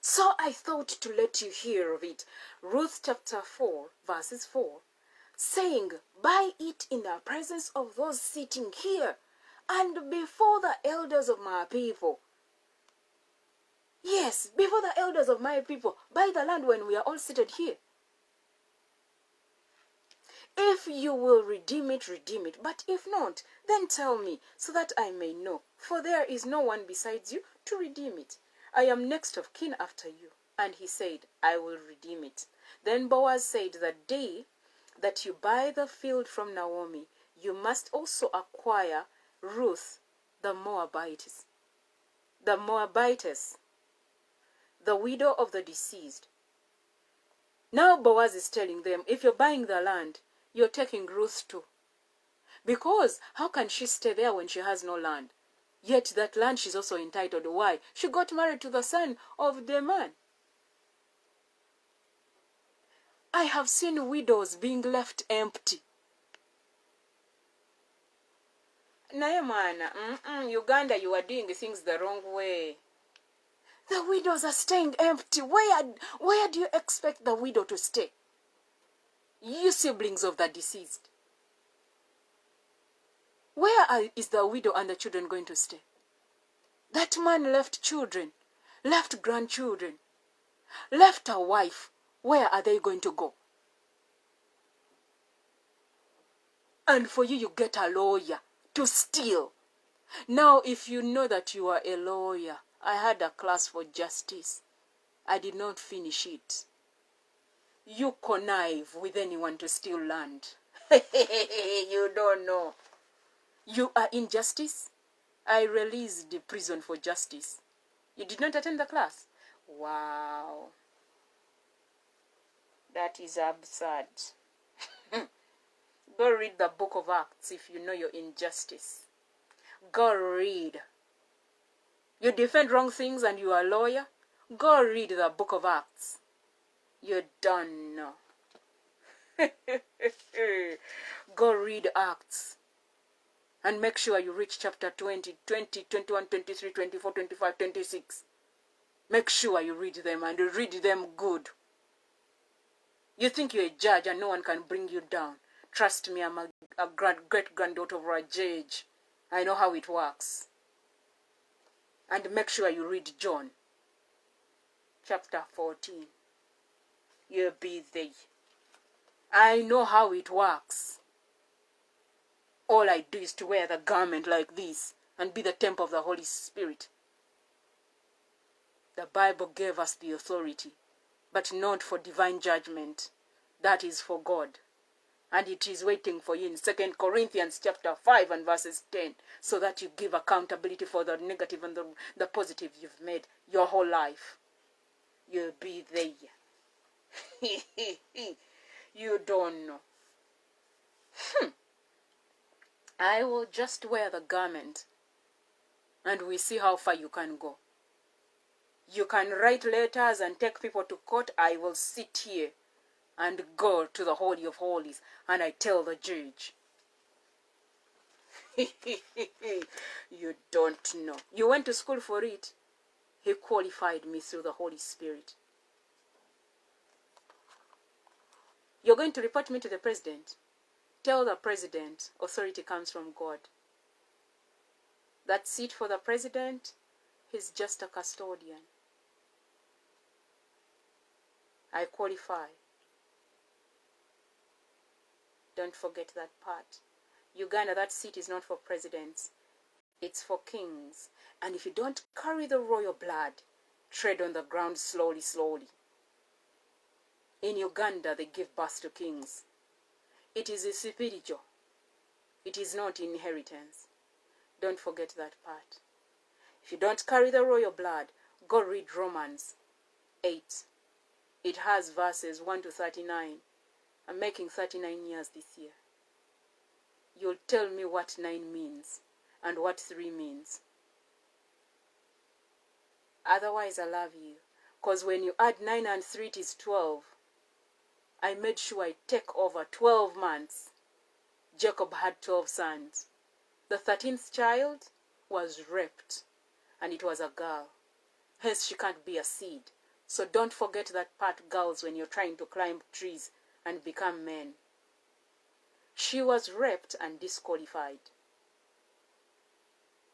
So I thought to let you hear of it. Ruth chapter 4, verses 4, saying, buy it in the presence of those sitting here and before the elders of my people. Yes, before the elders of my people, buy the land when we are all seated here. If you will redeem it, redeem it. But if not, then tell me, so that I may know. For there is no one besides you to redeem it. I am next of kin after you. And he said, I will redeem it. Then Boaz said, the day that you buy the field from Naomi, you must also acquire Ruth the Moabitess, the widow of the deceased. Now Boaz is telling them, if you're buying the land, you're taking Ruth too. Because how can she stay there when she has no land? Yet that land she's also entitled. Why? She got married to the son of the man. I have seen widows being left empty. Naye mwana, Uganda, you are doing things the wrong way. The widows are staying empty. Where do you expect the widow to stay? You siblings of the deceased. Where is the widow and the children going to stay? That man left children, left grandchildren, left a wife. Where are they going to go? And for you, you get a lawyer to steal. Now, if you know that you are a lawyer, I had a class for justice. I did not finish it. You connive with anyone to steal land. You don't know. You are in justice. I released the prison for justice. You did not attend the class? Wow. That is absurd. Go read the book of Acts if you know you're in justice. Go read. You defend wrong things and you are a lawyer? Go read the book of Acts. You don't know. Go read Acts. And make sure you reach chapter 20, 21, 23, 24, 25, 26. Make sure you read them and read them good. You think you're a judge and no one can bring you down. Trust me, I'm a great-granddaughter of a judge. I know how it works. And make sure you read John chapter 14. You'll be there. I know how it works. All I do is to wear the garment like this and be the temple of the Holy Spirit. The Bible gave us the authority, but not for divine judgment. That is for God. And it is waiting for you in 2 Corinthians chapter 5 and verses 10, so that you give accountability for the negative and the positive you've made your whole life. You'll be there. You don't know. I will just wear the garment and we see how far you can go. You can write letters and take people to court. I will sit here and go to the Holy of Holies and I tell the judge. You don't know. You went to school for it. He qualified me through the Holy Spirit. You're going to report me to the president. Tell the president authority comes from God. That seat for the president, he's just a custodian. I qualify. Don't forget that part. Uganda, that seat is not for presidents. It's for kings. And if you don't carry the royal blood, tread on the ground slowly, slowly. In Uganda, they give birth to kings. It is a spiritual. It is not inheritance. Don't forget that part. If you don't carry the royal blood, go read Romans 8. It has verses 1 to 39. I'm making 39 years this year. You'll tell me what 9 means and what 3 means. Otherwise, I love you. Because when you add 9 and 3, it is 12. I made sure I take over 12 months. Jacob had 12 sons. The 13th child was raped, and it was a girl. Hence, she can't be a seed. So don't forget that part, girls, when you're trying to climb trees and become men. She was raped and disqualified.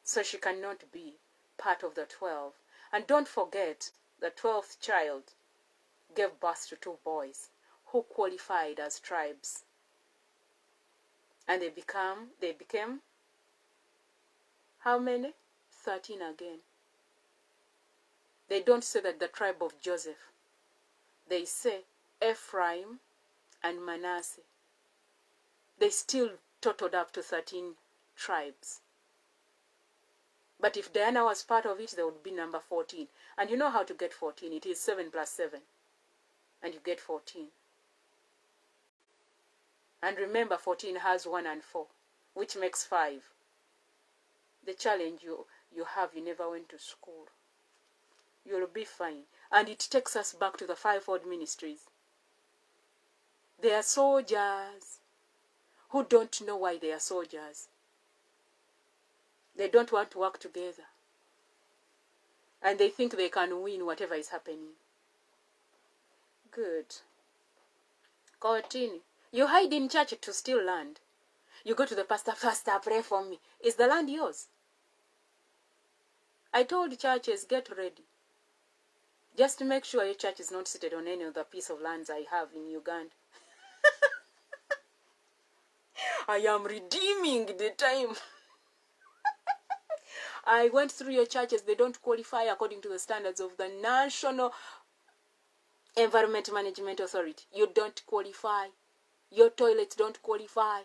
So she cannot be part of the 12. And don't forget, the 12th child gave birth to 2 boys who qualified as tribes. And they became how many? 13 again. They don't say that the tribe of Joseph. They say Ephraim and Manasseh. They still totaled up to 13 tribes. But if Diana was part of it, there would be number 14. And you know how to get 14. It is 7 plus 7. And you get 14. And remember, 14 has 1 and 4, which makes 5. The challenge you have, you never went to school. You'll be fine. And it takes us back to the 5-fold ministries. They are soldiers who don't know why they are soldiers. They don't want to work together. And they think they can win whatever is happening. Good. Continue. You hide in church to steal land. You go to the pastor, "Pastor, pray for me." Is the land yours? I told churches, get ready. Just to make sure your church is not seated on any of the piece of lands I have in Uganda. I am redeeming the time. I went through your churches. They don't qualify according to the standards of the National Environment Management Authority. You don't qualify. Your toilets don't qualify.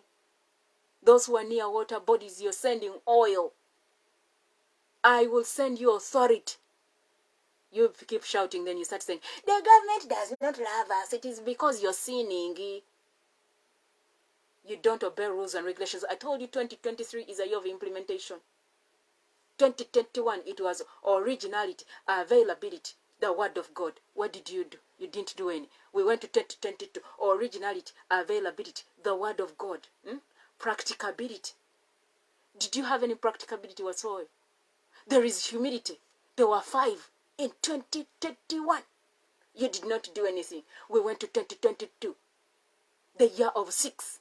Those who are near water bodies, you're sending oil. I will send you authority. You keep shouting, then you start saying, the government does not love us. It is because you're sinning. You don't obey rules and regulations. I told you 2023 is a year of implementation. 2021, it was originality, availability, the word of God. What did you do? You didn't do any. We went to 2022, originality, availability, the word of God. Practicability. Did you have any practicability whatsoever? There is humility. There were 5 in 2021. You did not do anything. We went to 2022, the year of 6.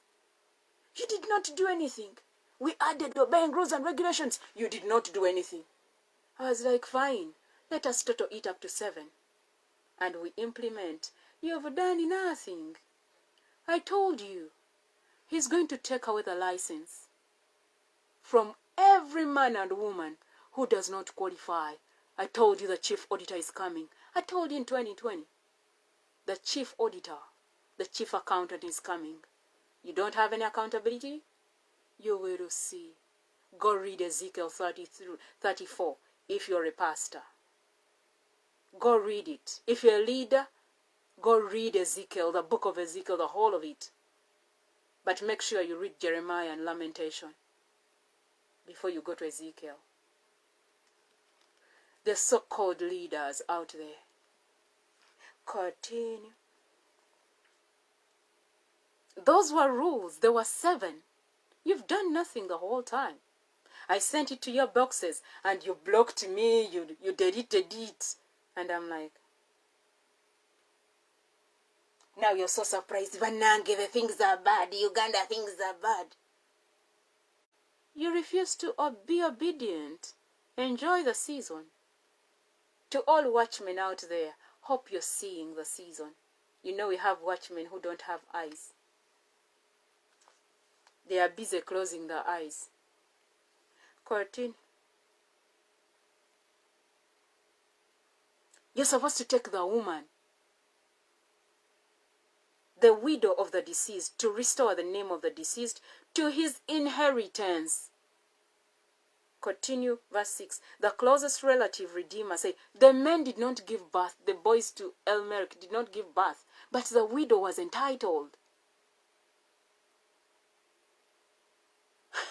You did not do anything. We added obeying rules and regulations. You did not do anything. I was like, fine, let us total it up to 7. And we implement. You have done nothing. I told you. He's going to take away the license from every man and woman who does not qualify. I told you the chief auditor is coming. I told you in 2020. The chief auditor, the chief accountant is coming. You don't have any accountability? You will see. Go read Ezekiel 34 if you're a pastor. Go read it. If you're a leader, go read Ezekiel, the book of Ezekiel, the whole of it. But make sure you read Jeremiah and Lamentation before you go to Ezekiel. The so-called leaders out there. Continue. Those were rules. There were 7. You've done nothing the whole time. I sent it to your boxes and you blocked me. You deleted it. And I'm like, now you're so surprised. Vanange, the things are bad. Uganda, things are bad. You refuse to be obedient. Enjoy the season. To all watchmen out there, hope you're seeing the season. You know we have watchmen who don't have eyes. They are busy closing their eyes. Continue. You're supposed to take the woman, the widow of the deceased, to restore the name of the deceased to his inheritance. Continue, verse 6. The closest relative redeemer said, the men did not give birth, the boys to Elmerich did not give birth, but the widow was entitled.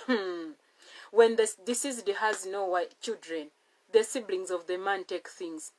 When the deceased has no children, the siblings of the man take things.